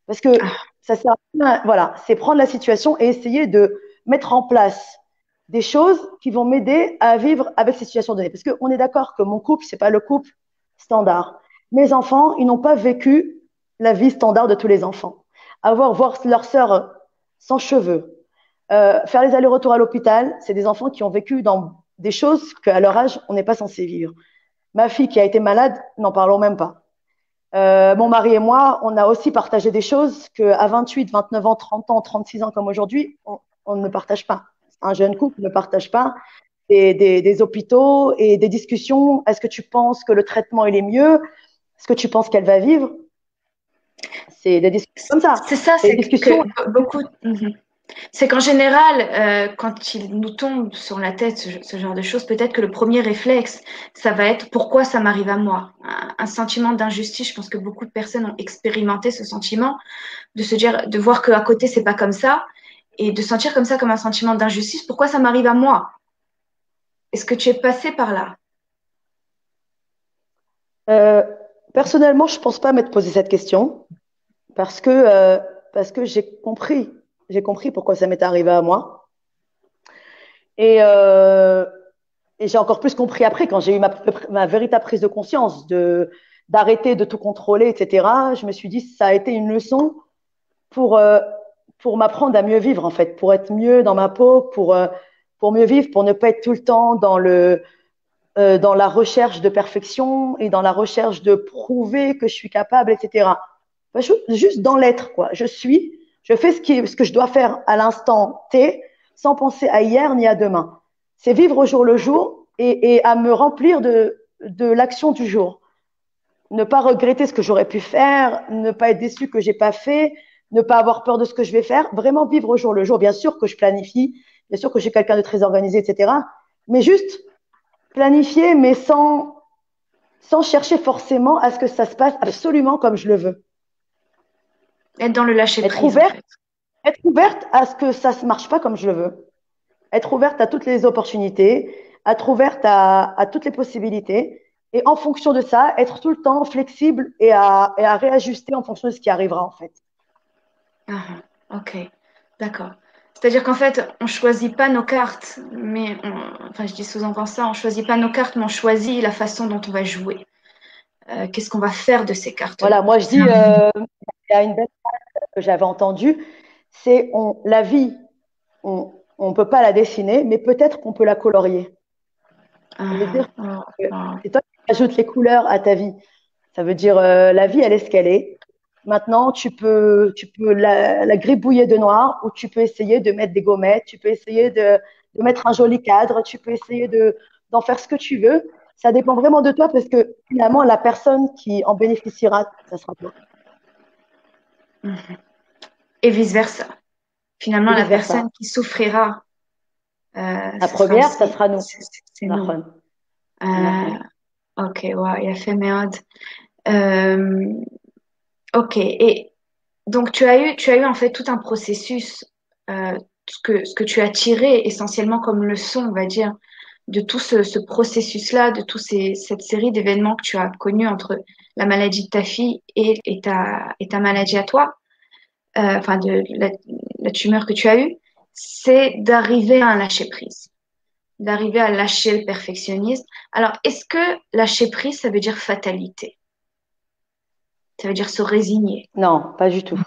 Parce que Ah, ça sert à rien, voilà, c'est prendre la situation et essayer de mettre en place des choses qui vont m'aider à vivre avec ces situations données. Parce qu'on est d'accord que mon couple, c'est pas le couple standard. Mes enfants, ils n'ont pas vécu la vie standard de tous les enfants. Voir leur sœur sans cheveux, faire les allers-retours à l'hôpital, c'est des enfants qui ont vécu dans des choses qu'à leur âge, on n'est pas censé vivre. Ma fille qui a été malade, n'en parlons même pas. Mon mari et moi, on a aussi partagé des choses qu'à 28, 29 ans, 30 ans, 36 ans comme aujourd'hui, on ne partage pas. Un jeune couple ne partage pas des hôpitaux et des discussions. Est-ce que tu penses que le traitement il est mieux? Est-ce que tu penses qu'elle va vivre? C'est des discussions comme ça. c'est ça, C'est des c'est discussions. que beaucoup. Mhm. C'est qu'en général, quand il nous tombe sur la tête ce genre de choses, peut-être que le premier réflexe, ça va être pourquoi ça m'arrive à moi? Un sentiment d'injustice. Je pense que beaucoup de personnes ont expérimenté ce sentiment de se dire, de voir qu'à côté c'est pas comme ça et de sentir comme ça comme un sentiment d'injustice. Pourquoi ça m'arrive à moi? Est-ce que tu es passé par là? Euh, Personnellement, je ne pense pas m'être posé cette question parce que j'ai compris pourquoi ça m'est arrivé à moi. Et, euh, et j'ai encore plus compris après, quand j'ai eu ma véritable prise de conscience d'arrêter de tout contrôler, etc. Je me suis dit, ça a été une leçon pour, euh, pour m'apprendre à mieux vivre, en fait, pour être mieux dans ma peau, pour mieux vivre, pour ne pas être tout le temps dans la recherche de perfection et dans la recherche de prouver que je suis capable, etc. juste dans l'être, quoi. Je fais ce que je dois faire à l'instant T, sans penser à hier ni à demain. C'est vivre au jour le jour et à me remplir de l'action du jour. Ne pas regretter ce que j'aurais pu faire, ne pas être déçu que j'ai pas fait, ne pas avoir peur de ce que je vais faire, vraiment vivre au jour le jour. Bien sûr que je planifie, bien sûr que je suis quelqu'un de très organisé, etc. Mais juste planifier, mais sans chercher forcément à ce que ça se passe absolument comme je le veux. Être dans le lâcher Être prise, en ouverte, fait. être ouverte à ce que ça ne se marche pas comme je le veux. Être ouverte à toutes les opportunités, être ouverte à toutes les possibilités. Et en fonction de ça, être tout le temps flexible et à réajuster en fonction de ce qui arrivera, en fait. Ah, ok, d'accord. C'est-à-dire qu'en fait, on choisit pas nos cartes, enfin, je dis sous-entends ça, on choisit pas nos cartes, mais on choisit la façon dont on va jouer. Qu'est-ce qu'on va faire de ces Voilà, cartes-là? moi je dis, il y a une belle phrase que j'avais entendue, c'est la vie, on ne peut pas la dessiner, mais peut-être qu'on peut la colorier. Ça veut dire Ah, ah, que ah. c'est toi qui ajoutes les couleurs à ta vie. Ça veut dire la vie, elle est ce qu'elle est. Maintenant, tu peux la gribouiller de noir ou tu peux essayer de mettre des gommettes, tu peux essayer de mettre un joli cadre, tu peux essayer d'en faire ce que tu veux. Ça dépend vraiment de toi parce que finalement, la personne qui en bénéficiera, ça sera toi. Mhm. Et vice-versa. Finalement, Et la vice-versa. personne qui souffrira, La ce sera première, ça aussi, sera nous. c'est nous. Nahon. Euh, Nahon. ok, wow, il a fait merde. Euh, ok, et donc tu as eu en fait tout un processus, ce que tu as tiré essentiellement comme leçon, on va dire, de tout ce processus-là, de cette série d'événements que tu as connus entre la maladie de ta fille et ta maladie à toi, enfin de la tumeur que tu as eue, c'est d'arriver à un lâcher-prise, d'arriver à lâcher le perfectionnisme. Alors, est-ce que lâcher prise, ça veut dire fatalité? Ça veut dire se résigner? Non, pas du tout.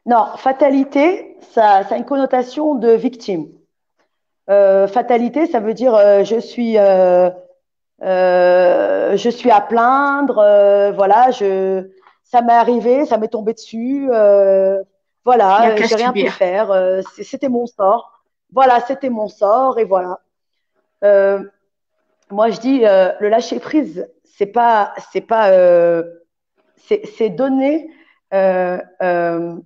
Non, fatalité, ça a une connotation de victime. Fatalité, ça veut dire je suis à plaindre, voilà, ça m'est arrivé, ça m'est tombé dessus, Il n'y a voilà, qu'à j'ai rien pu subir. faire, c'était mon sort, voilà, c'était mon sort et voilà. Euh, Moi, je dis le lâcher prise, c'est donner, euh, euh,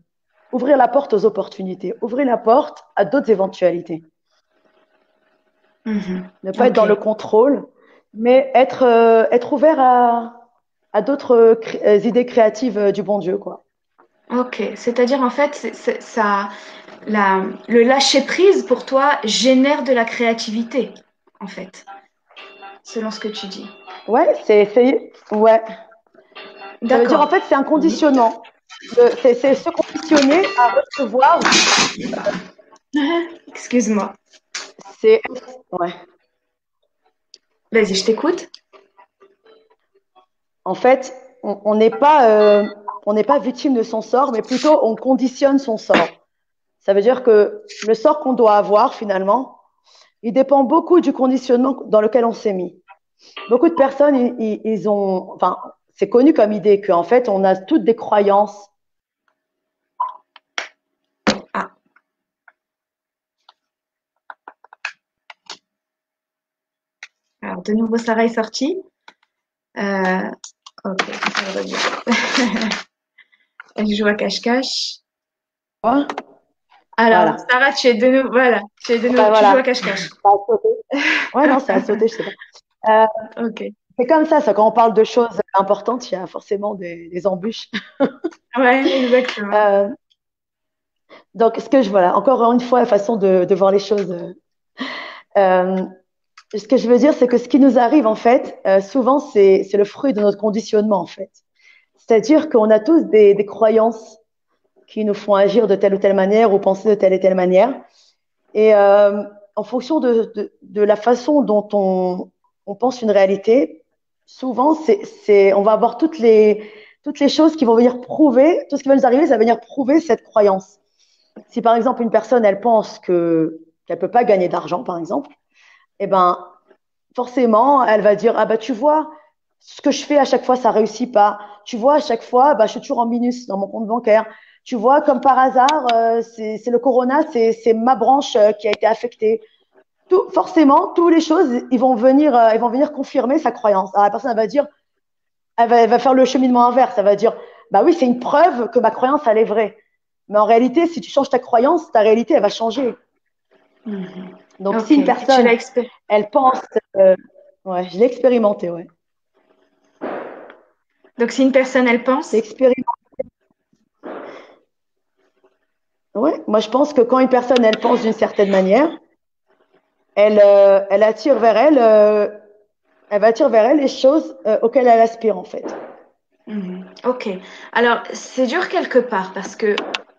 ouvrir la porte aux opportunités, ouvrir la porte à d'autres éventualités. Mhm. Ne pas être Ok, dans le contrôle, mais être ouvert à d'autres idées créatives du bon Dieu, quoi. ok. C'est-à-dire en fait, ça, le lâcher prise pour toi génère de la créativité, en fait, selon ce que tu dis. Ouais, ouais. Ça veut dire, en D'accord. fait, c'est un conditionnement. C'est se conditionner à recevoir. Excuse-moi. C'est, ouais. Vas-y, je t'écoute. En fait, on n'est pas victime de son sort, mais plutôt on conditionne son sort. Ça veut dire que le sort qu'on doit avoir, finalement, il dépend beaucoup du conditionnement dans lequel on s'est mis. Beaucoup de personnes, ils ont, enfin, c'est connu comme idée qu'en fait, on a toutes des croyances. Ah, alors de nouveau, Sarah est sortie. Euh, ok, ça va bien. Elle joue à cache-cache. Hein. Alors, Voilà. Sarah, voilà, Enfin, tu joues à voilà. cache-cache. Ça a sauté. Ouais, non, ça a sauté, je sais pas. Euh, Ok. c'est comme ça, quand on parle de choses importantes, il y a forcément des embûches. Ouais, exactement. Euh, donc, voilà, encore une fois, la façon de voir les choses. Euh, Ce que je veux dire, c'est que ce qui nous arrive, en fait, souvent, c'est le fruit de notre conditionnement, en fait. C'est-à-dire qu'on a tous des croyances qui nous font agir de telle ou telle manière ou penser de telle et telle manière. Et en fonction de la façon dont on pense une réalité, souvent, on va avoir toutes les choses qui vont venir prouver, tout ce qui va nous arriver, ça va venir prouver cette croyance. Si par exemple une personne, elle pense qu'elle peut pas gagner d'argent, par exemple, eh ben, forcément, elle va dire, ah bah tu vois, ce que je fais à chaque fois, ça réussit pas. Tu vois, à chaque fois, bah, je suis toujours en minus dans mon compte bancaire. Tu vois, comme par hasard, c'est le corona, c'est ma branche qui a été affectée. Forcément, toutes les choses, ils vont venir confirmer sa croyance. Alors, la personne elle va dire, elle va faire le cheminement inverse. Elle va dire, bah oui, c'est une preuve que ma croyance, elle est vraie. Mais en réalité, si tu changes ta croyance, ta réalité, elle va changer. Mhm. Donc, si Ok. une Et tu personne, l'as expérimenté. elle pense, euh, ouais, je l'ai expérimenté, ouais. Donc, si une personne, elle C'est pense, expérimenté. Ouais. Moi, je pense que quand une personne, elle pense d'une certaine manière, elle attire vers elle, elle va attirer vers elle les choses auxquelles elle aspire, en fait. mhm. Ok. Alors, c'est dur quelque part parce que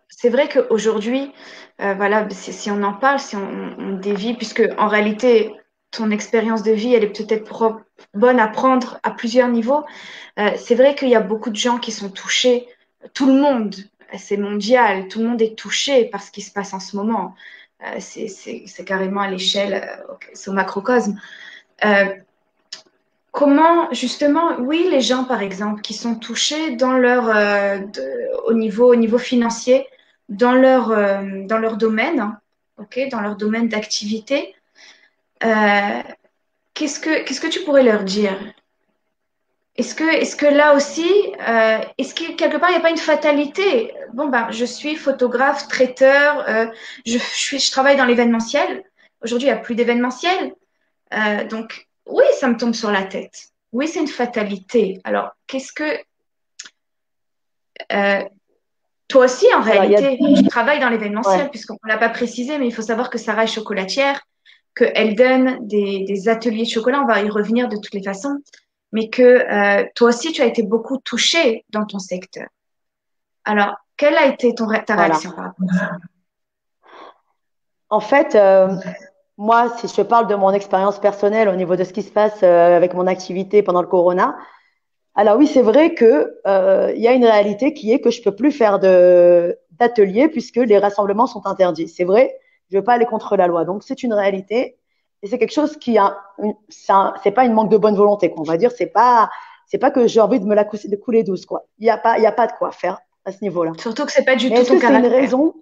c'est vrai qu'aujourd'hui, voilà, si on en parle, si on dévie, puisque en réalité, ton expérience de vie, elle est peut-être bonne à prendre à plusieurs niveaux. C'est vrai qu'il y a beaucoup de gens qui sont touchés. Tout le monde, c'est mondial, tout le monde est touché par ce qui se passe en ce moment. C'est carrément à l'échelle, ok, c'est au macrocosme. Euh, Comment, justement, oui, les gens, par exemple, qui sont touchés dans au niveau financier, dans leur domaine, hein, ok, dans leur domaine d'activité, euh, qu'est-ce que tu pourrais leur dire? Est-ce que là aussi, est-ce que quelque part, il n'y a pas une fatalité? Bon, ben, je suis photographe, traiteur, je travaille dans l'événementiel. Aujourd'hui, il n'y a plus d'événementiel. Donc, oui, ça me tombe sur la tête. Oui, c'est une fatalité. Alors, euh, toi aussi, en Alors, il y a, réalité, tu travailles dans ouais, l'événementiel, puisqu'on ne l'a pas précisé, mais il faut savoir que Sarah est chocolatière, qu'elle donne des ateliers de chocolat, on va y revenir de toutes les façons, mais que toi aussi, tu as été beaucoup touchée dans ton secteur. Alors, quelle a été ta voilà. réaction par rapport à ça? En fait, moi, si je parle de mon expérience personnelle au niveau de ce qui se passe avec mon activité pendant le corona, alors oui, c'est vrai que il y a une réalité qui est que je peux plus faire d'ateliers puisque les rassemblements sont interdits. C'est vrai, je veux pas aller contre la loi. Donc c'est une réalité et c'est quelque chose qui a, c'est pas une manque de bonne volonté, qu'on va dire. C'est pas que j'ai envie de me la de couler douce, quoi. Il y a pas de quoi faire à ce niveau-là. Surtout que c'est pas du Mais tout est-ce ton que c'est une caractère. raison?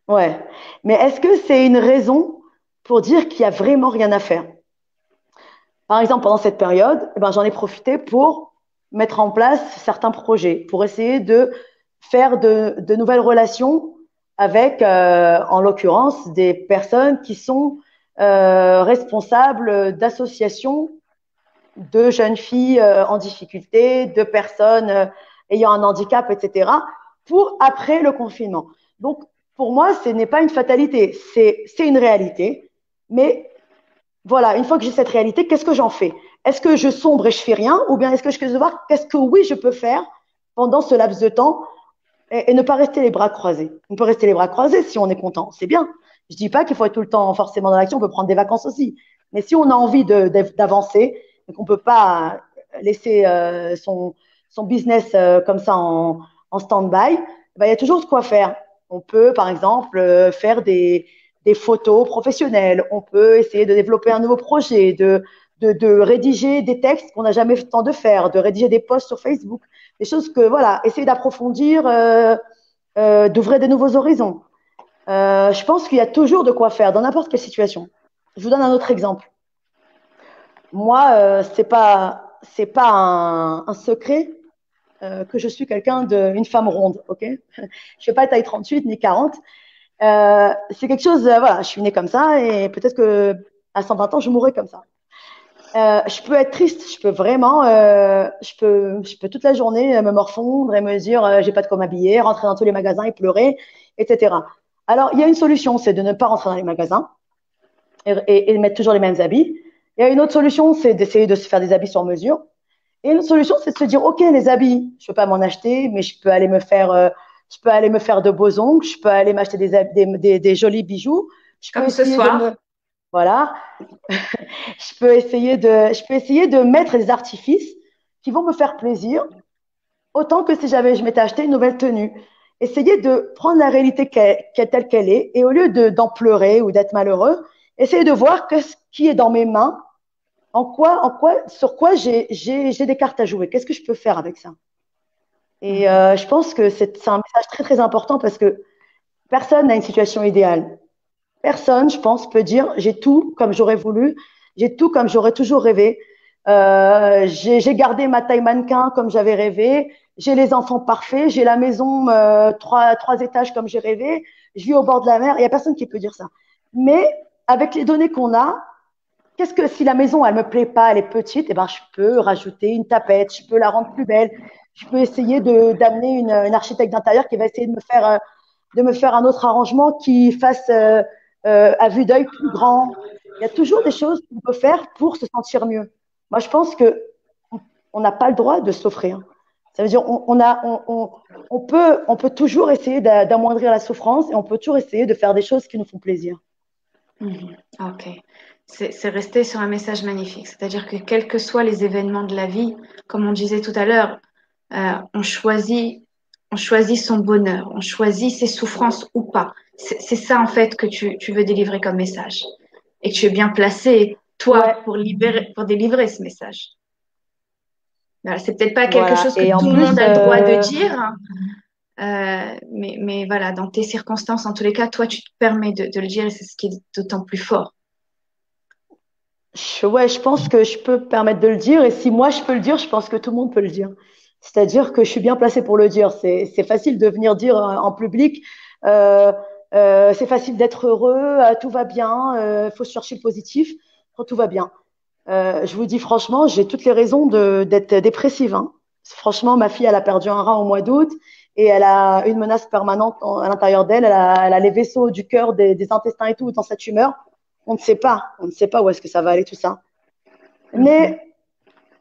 Ouais. Mais est-ce que c'est une raison pour dire qu'il y a vraiment rien à faire? Par exemple, pendant cette période, eh ben, j'en ai profité pour mettre en place certains projets, pour essayer de faire de nouvelles relations avec, en l'occurrence, des personnes qui sont responsables d'associations de jeunes filles en difficulté, de personnes ayant un handicap, etc., pour après le confinement. Donc, pour moi, ce n'est pas une fatalité, c'est une réalité, mais voilà, une fois que j'ai cette réalité, qu'est-ce que j'en fais? Est-ce que je sombre et je fais rien? Ou bien est-ce que je veux voir qu'est-ce que oui, je peux faire pendant ce laps de temps et ne pas rester les bras croisés? On peut rester les bras croisés si on est content, c'est bien. Je dis pas qu'il faut être tout le temps forcément dans l'action, on peut prendre des vacances aussi. Mais si on a envie d'avancer et qu'on peut pas laisser son business comme ça en stand-by, ben, il y a toujours de quoi faire. On peut, par exemple, faire des photos professionnelles. On peut essayer de développer un nouveau projet, de rédiger des textes qu'on n'a jamais eu le temps de faire, de rédiger des posts sur Facebook, des choses que, voilà, essayer d'approfondir, d'ouvrir des nouveaux horizons. Je pense qu'il y a toujours de quoi faire dans n'importe quelle situation. Je vous donne un autre exemple. Moi, c'est pas un secret que je suis quelqu'un une femme ronde, ok? Je fais pas taille 38 ni 40. C'est quelque chose, voilà, je suis née comme ça et peut-être que à 120 ans, je mourrai comme ça. Je peux être triste, je peux vraiment, je peux toute la journée me morfondre et me dire, j'ai pas de quoi m'habiller, rentrer dans tous les magasins et pleurer, etc. Alors, il y a une solution, c'est de ne pas rentrer dans les magasins et mettre toujours les mêmes habits. Il y a une autre solution, c'est d'essayer de se faire des habits sur mesure. Et une autre solution, c'est de se dire, OK, les habits, je peux pas m'en acheter, mais je peux aller me faire de beaux ongles, je peux aller m'acheter des jolis bijoux, je peux Comme ce essayer de me, soir. voilà, je peux essayer de mettre des artifices qui vont me faire plaisir, autant que si je m'étais acheté une nouvelle tenue. Essayer de prendre la réalité telle qu'elle est, et au lieu d'en pleurer ou d'être malheureux, essayer de voir ce qui est dans mes mains sur quoi j'ai des cartes à jouer. Qu'est-ce que je peux faire avec ça? Et Mhm. je pense que c'est un message très, très important parce que personne n'a une situation idéale. Personne, je pense, peut dire j'ai tout comme j'aurais voulu, j'ai tout comme j'aurais toujours rêvé. J'ai gardé ma taille mannequin comme j'avais rêvé, j'ai les enfants parfaits, j'ai la maison trois étages comme j'ai rêvé, je vis au bord de la mer. Il n'y a personne qui peut dire ça. Mais avec les données qu'on a, qu'est-ce que si la maison elle me plaît pas, elle est petite, eh ben je peux rajouter une tapette, je peux la rendre plus belle, je peux essayer de d'amener une architecte d'intérieur qui va essayer de me faire un autre arrangement qui fasse à vue d'œil plus grand. Il y a toujours des choses qu'on peut faire pour se sentir mieux. Moi, je pense que on n'a pas le droit de s'offrir. Ça veut dire on peut toujours essayer d'amoindrir la souffrance et on peut toujours essayer de faire des choses qui nous font plaisir. Mhm. Ok. C'est rester sur un message magnifique. C'est-à-dire que quels que soient les événements de la vie, comme on disait tout à l'heure, on choisit son bonheur, on choisit ses souffrances ou pas. C'est ça en fait que tu veux délivrer comme message. Et que tu es bien placé, toi, Ouais, pour délivrer ce message. Voilà, c'est peut-être pas quelque voilà. chose que Et en tout le plus, monde a le droit de dire, hein, mais voilà, dans tes circonstances, en tous les cas, toi, tu te permets de le dire et c'est ce qui est d'autant plus fort. ouais, je pense que je peux me permettre de le dire. Et si moi je peux le dire, je pense que tout le monde peut le dire. C'est-à-dire que je suis bien placée pour le dire. C'est facile de venir dire en public. euh, c'est facile d'être heureux, tout va bien, faut chercher le positif quand tout va bien. Je vous dis franchement, j'ai toutes les raisons d'être dépressive, hein. Franchement, ma fille, elle a perdu un rein au mois d'août et elle a une menace permanente à l'intérieur d'elle. Elle a les vaisseaux du cœur, des intestins et tout dans sa tumeur. On ne sait pas où est-ce que ça va aller tout ça. Mhm. Mais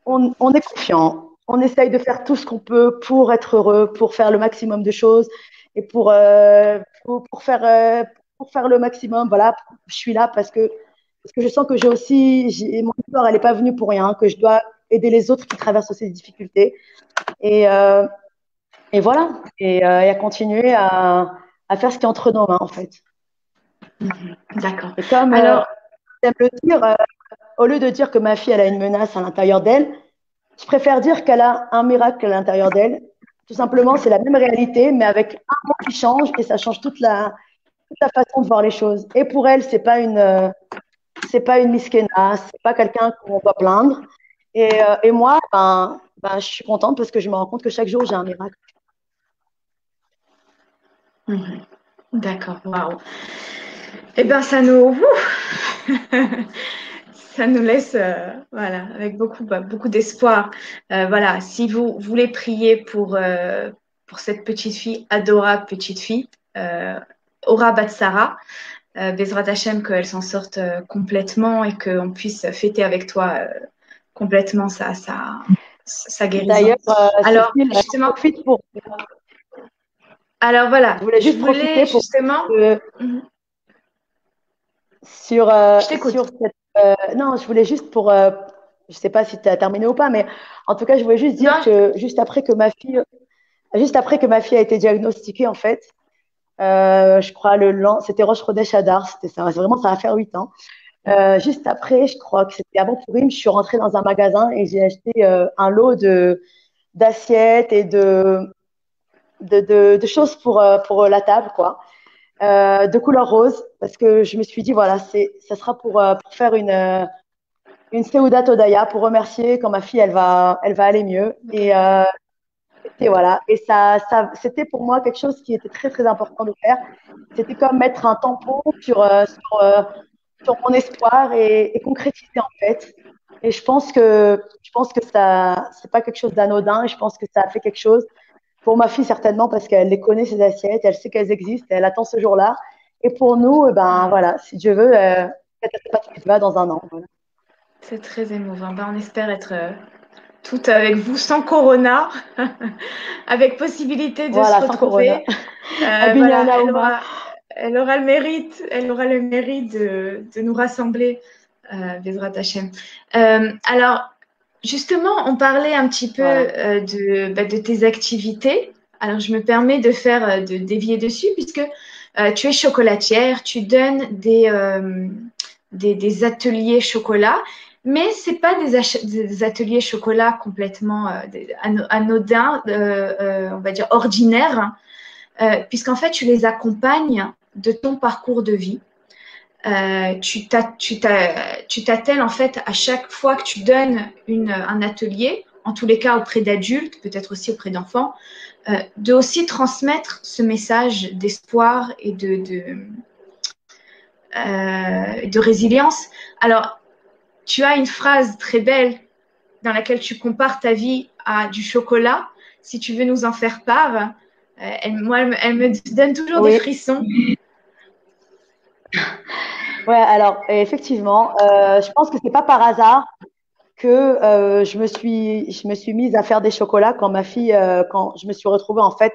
on est confiant. On essaye de faire tout ce qu'on peut pour être heureux, pour faire le maximum de choses et pour faire le maximum. Voilà, je suis là parce que je sens que mon histoire, elle n'est pas venue pour rien, que je dois aider les autres qui traversent ces difficultés. Et, euh, et voilà, et à continuer à faire ce qui est entre nos mains, en fait. Mhm. D'accord. Et comme Alors, j'aime le dire, au lieu de dire que ma fille, elle a une menace à l'intérieur d'elle, je préfère dire qu'elle a un miracle à l'intérieur d'elle. Tout simplement, c'est la même réalité, mais avec un mot qui change et ça change toute la façon de voir les choses. Et pour elle, c'est pas une miskena, c'est pas quelqu'un qu'on doit plaindre. Et moi, je suis contente parce que je me rends compte que chaque jour, j'ai un miracle. mhm. D'accord, waouh. Eh bien, ça nous, ça nous laisse, voilà, avec beaucoup d'espoir. Voilà, si vous voulez prier pour cette petite fille, adorable petite fille, Aura Batsara, Bezrat Hachem, qu'elle s'en sorte complètement et qu'on puisse fêter avec toi complètement sa guérison. D'ailleurs, Alors, Cécile, justement, je voilà, voulais je juste profiter voulais pour justement, euh, Mhm. Je sur t'écoute. cette. Non, je voulais juste je sais pas si tu as terminé ou pas, mais en tout cas, je voulais juste dire Non, que juste après que ma fille a été diagnostiquée, en fait, je crois c'était Rosh Chodesh Adar, c'était ça, vraiment, ça va faire 8 ans. Juste après, je crois que c'était avant Purim, je suis rentrée dans un magasin et j'ai acheté un lot d'assiettes et de choses pour la table, quoi, de couleur rose, parce que je me suis dit, voilà, ça sera pour faire une Seudat Odaya, pour remercier quand ma fille, elle va aller mieux. Et voilà, et c'était pour moi quelque chose qui était très, très important de faire. C'était comme mettre un tampon sur mon espoir et concrétiser en fait. Et je pense que ça, c'est pas quelque chose d'anodin. Et je pense que ça a fait quelque chose pour ma fille certainement parce qu'elle les connaît ces assiettes, elle sait qu'elles existent, elle attend ce jour-là. Et pour nous, eh ben voilà, si Dieu veut, tu vas dans un an. Voilà, c'est très émouvant. Ben, on espère être toutes avec vous sans corona, avec possibilité de se voilà, sans Corona. retrouver. Abinyan Voilà, Aouma. elle aura le mérite de nous rassembler, Bezrat Hachem. Alors, justement, on parlait un petit peu Voilà. de tes activités. Alors, je me permets de dévier dessus puisque tu es chocolatière, tu donnes des ateliers chocolat Mais c'est pas des ateliers chocolat complètement anodins, on va dire ordinaires, puisqu'en fait, tu les accompagnes de ton parcours de vie. Tu t'attelles en fait à chaque fois que tu donnes un atelier, en tous les cas auprès d'adultes, peut-être aussi auprès d'enfants, de aussi transmettre ce message d'espoir et de résilience. Alors, tu as une phrase très belle dans laquelle tu compares ta vie à du chocolat. Si tu veux nous en faire part, elle me donne toujours des Oui, frissons. ouais, alors effectivement, je pense que c'est pas par hasard que je me suis mise à faire des chocolats quand ma fille, quand je me suis retrouvée en fait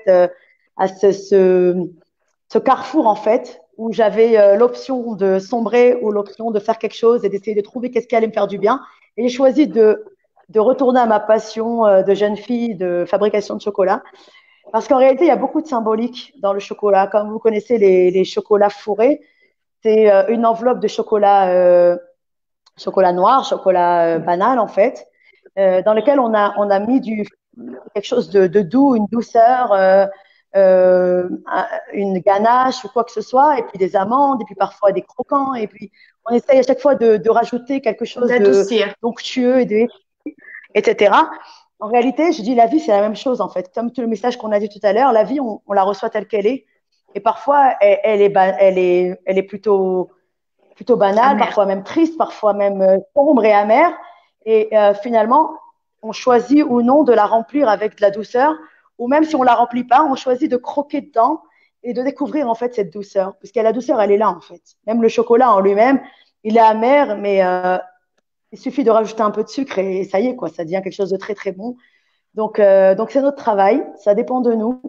à ce carrefour en fait où j'avais l'option de sombrer ou l'option de faire quelque chose et d'essayer de trouver qu'est-ce qui allait me faire du bien. Et j'ai choisi de retourner à ma passion de jeune fille de fabrication de chocolat. Parce qu'en réalité, il y a beaucoup de symbolique dans le chocolat. Comme vous connaissez les chocolats fourrés, c'est une enveloppe de chocolat, chocolat noir, chocolat banal en fait, dans lequel on a mis quelque chose de doux, une douceur, une ganache ou quoi que ce soit, et puis des amandes, et puis parfois des croquants, et puis on essaye à chaque fois de rajouter quelque chose de D'adoucir. d'onctueux, etc. En réalité, je dis la vie, c'est la même chose en fait. Comme tout le message qu'on a dit tout à l'heure, la vie, on la reçoit telle qu'elle est. Et parfois, elle est plutôt banale, Amère. parfois même triste, parfois même sombre et amère. Et finalement, on choisit ou non de la remplir avec de la douceur, ou même si on la remplit pas, on choisit de croquer dedans et de découvrir en fait cette douceur, parce que la douceur, elle est là en fait. Même le chocolat en lui-même, il est amer, mais il suffit de rajouter un peu de sucre et ça y est quoi, ça devient quelque chose de très très bon. Donc c'est notre travail, ça dépend de nous.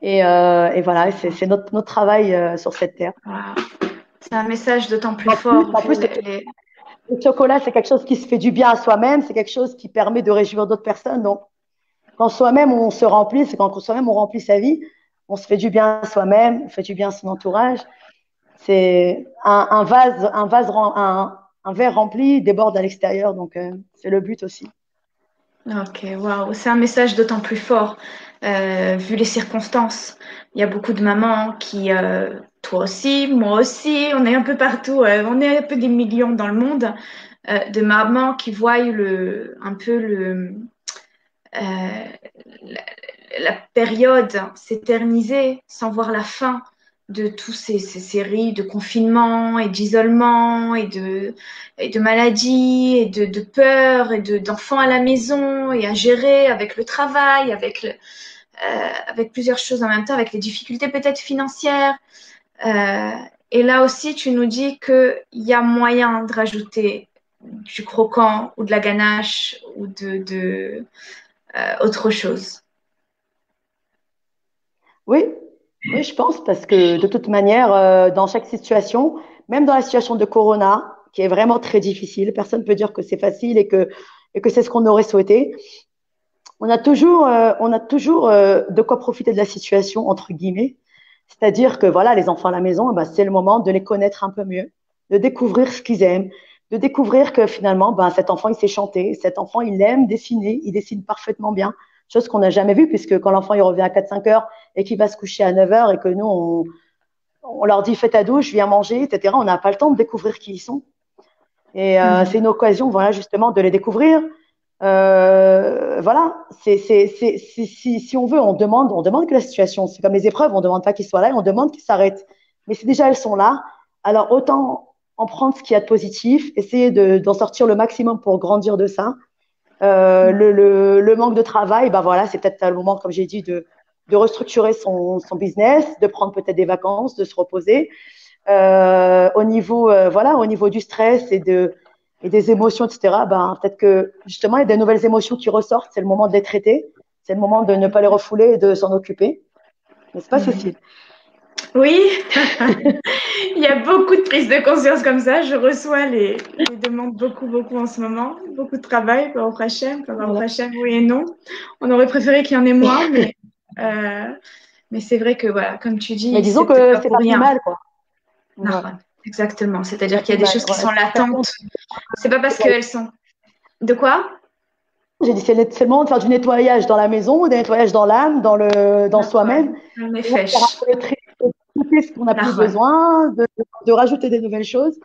Et voilà, c'est notre travail sur cette terre. Wow. C'est un message d'autant plus En plus, fort en vu plus le chocolat, c'est quelque chose qui se fait du bien à soi-même, c'est quelque chose qui permet de réjouir d'autres personnes. Donc, quand soi-même on se remplit, c'est quand soi-même on remplit sa vie, on se fait du bien à soi-même, on fait du bien à son entourage. C'est un verre rempli déborde à l'extérieur, donc c'est le but aussi. Ok, waouh, c'est un message d'autant plus fort vu les circonstances. Il y a beaucoup de mamans qui, toi aussi, moi aussi, on est un peu partout, on est un peu des millions dans le monde, de mamans qui voient un peu euh, la, la période s'éterniser sans voir la fin de tous ces séries de confinement et d'isolement et de maladies et de peur et d'enfants à la maison et à gérer avec le travail, avec plusieurs choses en même temps, avec les difficultés peut-être financières. Euh, et là aussi, tu nous dis qu'il y a moyen de rajouter du croquant ou de la ganache ou autre chose. Oui, oui, je pense, parce que de toute manière, dans chaque situation, même dans la situation de Corona, qui est vraiment très difficile, personne ne peut dire que c'est facile et que c'est ce qu'on aurait souhaité. On a toujours de quoi profiter de la situation, entre guillemets. C'est-à-dire que voilà, les enfants à la maison, eh ben, c'est le moment de les connaître un peu mieux, de découvrir ce qu'ils aiment, de découvrir que finalement, ben, cet enfant, il sait chanter, cet enfant, il aime dessiner, il dessine parfaitement bien, chose qu'on n'a jamais vue, puisque quand l'enfant il revient à 4-5 heures et qu'il va se coucher à 9 heures et que nous, on leur dit fais ta douche, viens manger, etc., on n'a pas le temps de découvrir qui ils sont. Et c'est une occasion, voilà, justement, de les découvrir. Voilà, si on veut, on demande que la situation, c'est comme les épreuves, on ne demande pas qu'ils soient là, on demande qu'ils s'arrêtent. Mais si déjà elles sont là, alors autant en prendre ce qu'il y a de positif, essayer d'en sortir le maximum pour grandir de ça. Le manque de travail, ben voilà, c'est peut-être le moment, comme j'ai dit, de restructurer son business, de prendre peut-être des vacances, de se reposer. Voilà, au niveau du stress et des émotions, etc., ben, peut-être que justement, il y a des nouvelles émotions qui ressortent. C'est le moment de les traiter. C'est le moment de ne pas les refouler et de s'en occuper. N'est-ce pas, Cécile? Oui, il y a beaucoup de prises de conscience comme ça. Je reçois les demandes beaucoup, beaucoup en ce moment. Beaucoup de travail, Baruch Hashem, Baruch Voilà. Hashem, oui et non. On aurait préféré qu'il y en ait moins, euh, mais c'est vrai que, voilà, comme tu Mais dis, disons c'est peut-être que pas c'est pour pas plus rien. mal, quoi. Ouais. Nahon. Exactement. C'est-à-dire qu'il y a des Ouais, choses qui ouais, sont latentes. C'est pas parce qu'elles sont. De quoi? j'ai dit, c'est le moment de faire du nettoyage dans la maison, du nettoyage dans l'âme, dans soi-même. C'est le moment de faire un Nefesh. peu le tri, de couper ce qu'on n'a plus Nahon. besoin, de rajouter des nouvelles choses.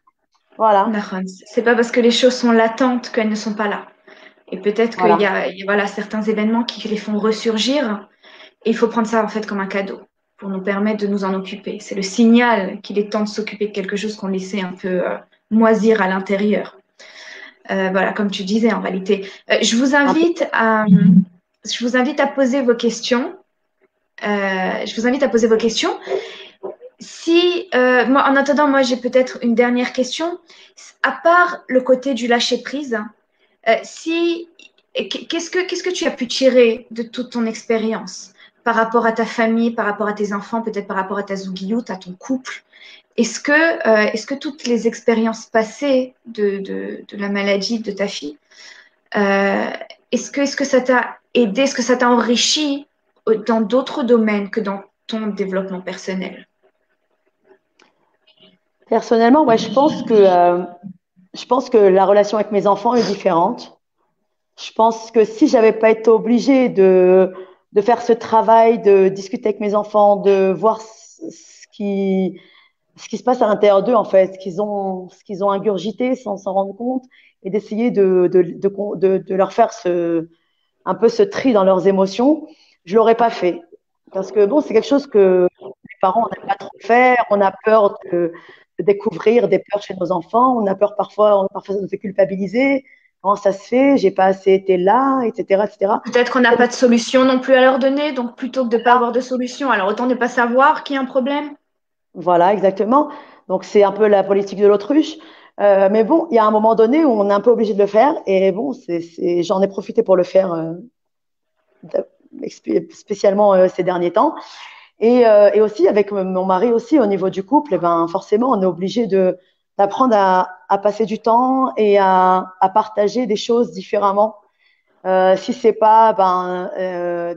Voilà, Nahon. C'est pas parce que les choses sont latentes qu'elles ne sont pas là. Et peut-être voilà. voilà, certains événements qui les font ressurgir. Et il faut prendre ça en fait comme un cadeau pour nous permettre de nous en occuper. C'est le signal qu'il est temps de s'occuper de quelque chose qu'on laissait un peu moisir à l'intérieur. Voilà, comme tu disais en réalité. Un peu, Je vous invite à poser vos questions. Je vous invite à poser vos questions. Si, moi, en attendant, moi, j'ai peut-être une dernière question. À part le côté du lâcher prise, si, qu'est-ce que tu as pu tirer de toute ton expérience par rapport à ta famille, par rapport à tes enfants, peut-être par rapport à ta zougiout, à ton couple? Est-ce que toutes les expériences passées de la maladie de ta fille, euh, est-ce que ça t'a aidé, est-ce que ça t'a enrichi dans d'autres domaines que dans ton développement personnel? personnellement, ouais, je pense que la relation avec mes enfants est différente. Je pense que si j'avais pas été obligée de faire ce travail, de discuter avec mes enfants, de voir ce qui se passe à l'intérieur d'eux, en fait, ce qu'ils ont ingurgité sans s'en rendre compte, et d'essayer de leur faire un peu ce tri dans leurs émotions, je l'aurais pas fait. Parce que bon, c'est quelque chose que les parents, on n'aime pas trop faire, on a peur de découvrir des peurs chez nos enfants, on a peur parfois ça nous fait culpabiliser. Comment ça se fait? J'ai pas assez été là, etc., etc. Peut-être qu'on n'a pas de solution non plus à leur donner, donc plutôt que de ne pas avoir de solution, alors autant ne pas savoir qu'il y a un problème. Voilà, exactement. Donc c'est un peu la politique de l'autruche. Mais bon, il y a un moment donné où on est un peu obligé de le faire. Et bon, j'en ai profité pour le faire spécialement ces derniers temps. Et aussi avec mon mari aussi au niveau du couple, eh ben forcément on est obligé d'apprendre à passer du temps et à partager des choses différemment. Si c'est pas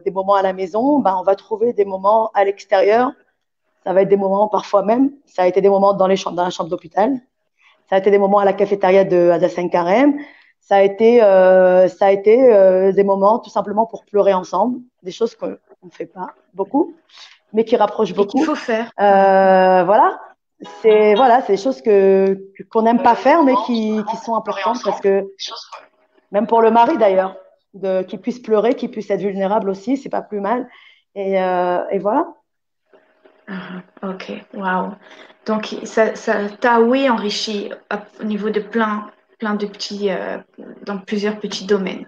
des moments à la maison, ben on va trouver des moments à l'extérieur. Ça va être des moments parfois même. Ça a été des moments dans la chambre d'hôpital. Ça a été des moments à la cafétéria de Hadassah Karem. Ça a été des moments tout simplement pour pleurer ensemble, des choses qu'on ne fait pas beaucoup, mais qui rapprochent Et qu'il beaucoup. faut faire. Voilà, c'est des choses qu'on n'aime pas faire, mais qui sont importantes parce que même pour le mari d'ailleurs, qu'il puisse pleurer, qu'il puisse être vulnérable aussi, c'est pas plus mal. Et voilà. Ah, ok, waouh. Donc, ça t'a, oui, enrichi au niveau de plein de petits, dans plusieurs petits domaines.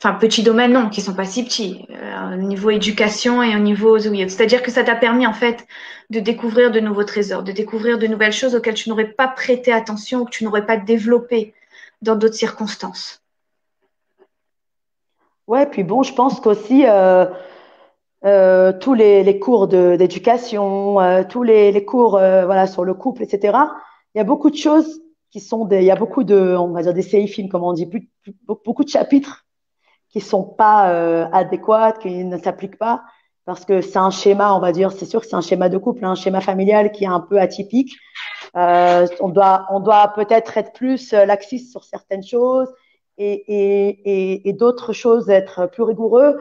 Enfin, petits domaines, non, qui sont pas si petits, au niveau éducation et au niveau oui. C'est-à-dire que ça t'a permis, en fait, de découvrir de nouveaux trésors, de découvrir de nouvelles choses auxquelles tu n'aurais pas prêté attention ou que tu n'aurais pas développé dans d'autres circonstances. Ouais, puis bon, je pense qu'aussi tous les cours d'éducation, tous les cours voilà, sur le couple, etc. Il y a beaucoup de choses il y a beaucoup on va dire des séifim, comme on dit, beaucoup de chapitres qui sont pas adéquats, qui ne s'appliquent pas, parce que c'est un schéma, on va dire, c'est sûr que c'est un schéma de couple, hein, un schéma familial qui est un peu atypique. On doit peut-être être plus laxiste sur certaines choses et d'autres choses être plus rigoureux.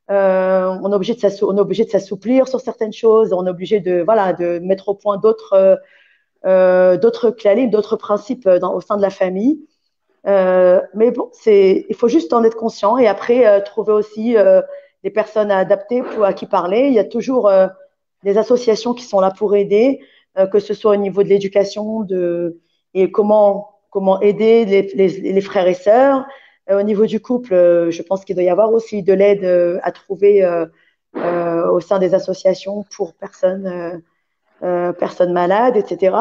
On est obligé de s'assouplir sur certaines choses. On est obligé de mettre au point d'autres clés, d'autres principes au sein de la famille. Mais bon, il faut juste en être conscient et après trouver aussi des personnes à adapter à qui parler. Il y a toujours des associations qui sont là pour aider, que ce soit au niveau de l'éducation, et comment aider les frères et sœurs. Au niveau du couple, je pense qu'il doit y avoir aussi de l'aide à trouver au sein des associations pour personnes malades, etc.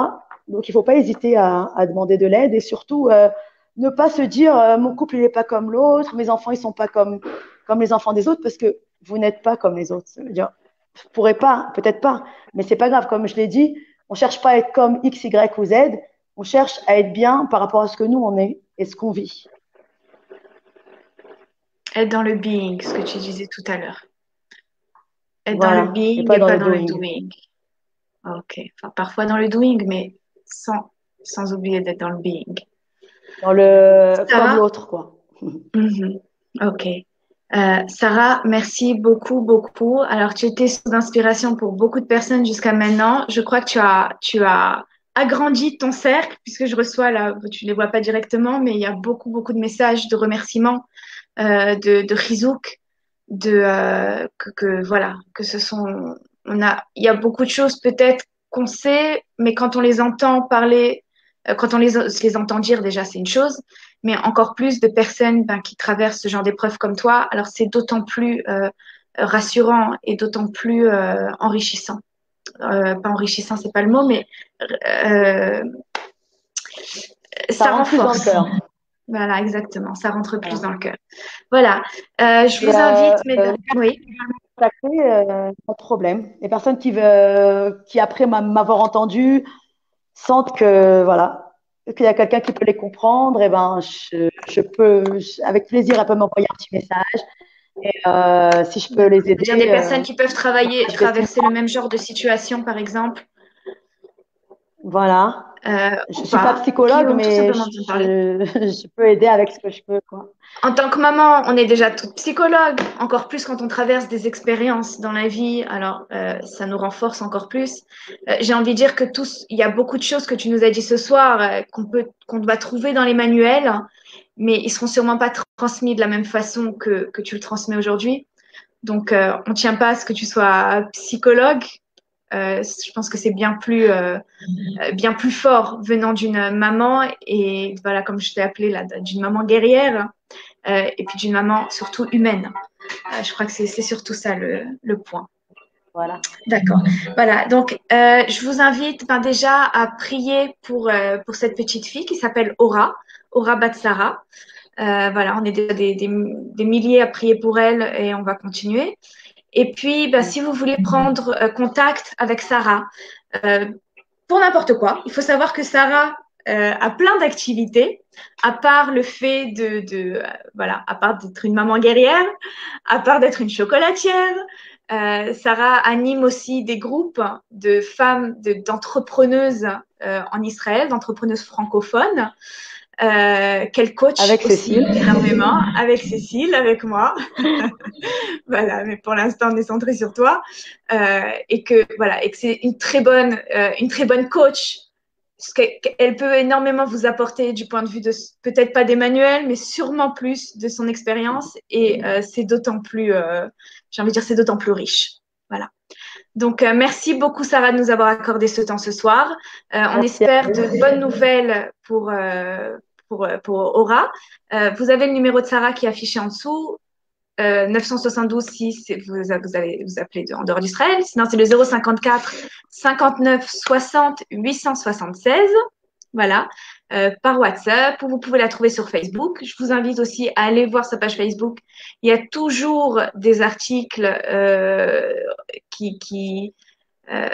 Donc, il ne faut pas hésiter à demander de l'aide et surtout ne pas se dire mon couple il n'est pas comme l'autre, mes enfants ils sont pas comme les enfants des autres parce que vous n'êtes pas comme les autres. Ça veut dire, vous pourrez pas, peut-être pas, mais c'est pas grave. Comme je l'ai dit, on cherche pas à être comme X, Y ou Z. On cherche à être bien par rapport à ce que nous on est et ce qu'on vit. Être dans le being, ce que tu disais tout à l'heure. Être dans le Voilà, et being pas et dans pas le dans le doing. doing. Ok. Enfin, parfois dans le doing, mais sans oublier d'être dans le being. Dans le comme Sarah, l'autre, quoi. mhm, ok. Sarah, merci beaucoup, beaucoup. Alors, tu étais source d'inspiration pour beaucoup de personnes jusqu'à maintenant. Je crois que tu as agrandi ton cercle, puisque je reçois là, tu ne les vois pas directement, mais il y a beaucoup, beaucoup de messages de remerciements de Rizouk, voilà, que ce sont, il y a beaucoup de choses peut-être qu'on sait, mais quand on les entend parler, quand on les entend dire déjà, c'est une chose, mais encore plus de personnes ben, qui traversent ce genre d'épreuves comme toi, alors c'est d'autant plus rassurant et d'autant plus enrichissant. Pas enrichissant, c'est pas le mot, mais euh, Ça ça rentre plus dans le renforce. cœur. Voilà, exactement, ça rentre plus Voilà. dans le cœur. Voilà, je Et vous invite, mesdames. les personnes Oui. qui veulent me contacter, pas de problème. Les personnes qui après m'avoir entendu, sentent que voilà, qu'il y a quelqu'un qui peut les comprendre, et ben je peux, avec plaisir, elle peut m'envoyer un petit message. Et si je peux D'accord. les C'est-à-dire des aider, personnes qui peuvent travailler, je sais. traverser le même genre de situation, par exemple, Voilà. Je ou suis pas pas, qui psychologue, ont tout mais simplement besoin de parler. je peux aider avec ce que je peux, quoi. En tant que maman, on est déjà toute psychologue, encore plus quand on traverse des expériences dans la vie. Alors, ça nous renforce encore plus. J'ai envie de dire que tous, il y a beaucoup de choses que tu nous as dit ce soir qu'on va trouver dans les manuels, mais ils seront sûrement pas transmis de la même façon que tu le transmets aujourd'hui. Donc, on ne tient pas à ce que tu sois psychologue. Je pense que c'est bien plus fort venant d'une maman et voilà, comme je t'ai appelé là, d'une maman guerrière et puis d'une maman surtout humaine. Je crois que c'est surtout ça le point. Voilà. D'accord. Voilà. Donc, je vous invite ben, déjà à prier pour cette petite fille qui s'appelle Aura, Aura Batsara. Voilà, on est déjà des milliers à prier pour elle et on va continuer. Et puis, ben, si vous voulez prendre contact avec Sarah, euh, pour n'importe quoi. Il faut savoir que Sarah a plein d'activités, à part le fait voilà, à part d'être une maman guerrière, à part d'être une chocolatière. Sarah anime aussi des groupes de femmes, d'entrepreneuses en Israël, d'entrepreneuses francophones, qu'elle coach Avec aussi Cécile. énormément, avec Cécile, avec moi. Voilà, mais pour l'instant, on est centré sur toi. Et que voilà, et que c'est une très bonne coach. Parce qu'elle peut énormément vous apporter du point de vue de peut-être pas des manuels, mais sûrement plus de son expérience. Et c'est d'autant plus, j'ai envie de dire, c'est d'autant plus riche. Voilà. Donc, merci beaucoup, Sarah, de nous avoir accordé ce temps ce soir. On Merci à espère vous. de bonnes nouvelles pour Aura. Vous avez le numéro de Sarah qui est affiché en dessous. 972 si vous allez vous appeler en dehors d'Israël. Sinon, c'est le 054 59 60 876. Voilà, par WhatsApp, ou vous pouvez la trouver sur Facebook. Je vous invite aussi à aller voir sa page Facebook. Il y a toujours des articles qui euh,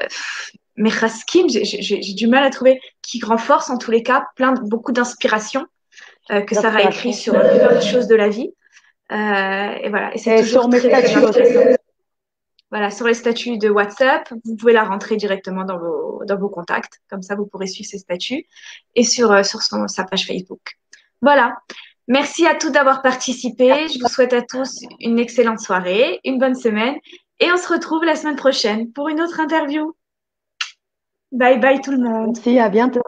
Mechaskim, j'ai du mal à trouver, qui renforcent en tous les cas beaucoup d'inspiration que Sarah écrit D'inspiration. sur plein de choses de la vie. Et voilà, et c'est Et toujours sur mes très, très statuts aussi. intéressant. Voilà, sur les statuts de WhatsApp, vous pouvez la rentrer directement dans vos contacts. Comme ça, vous pourrez suivre ses statuts et sur sa page Facebook. Voilà. Merci à tous d'avoir participé. Je vous souhaite à tous une excellente soirée, une bonne semaine et on se retrouve la semaine prochaine pour une autre interview. Bye bye tout le monde. Merci, à bientôt.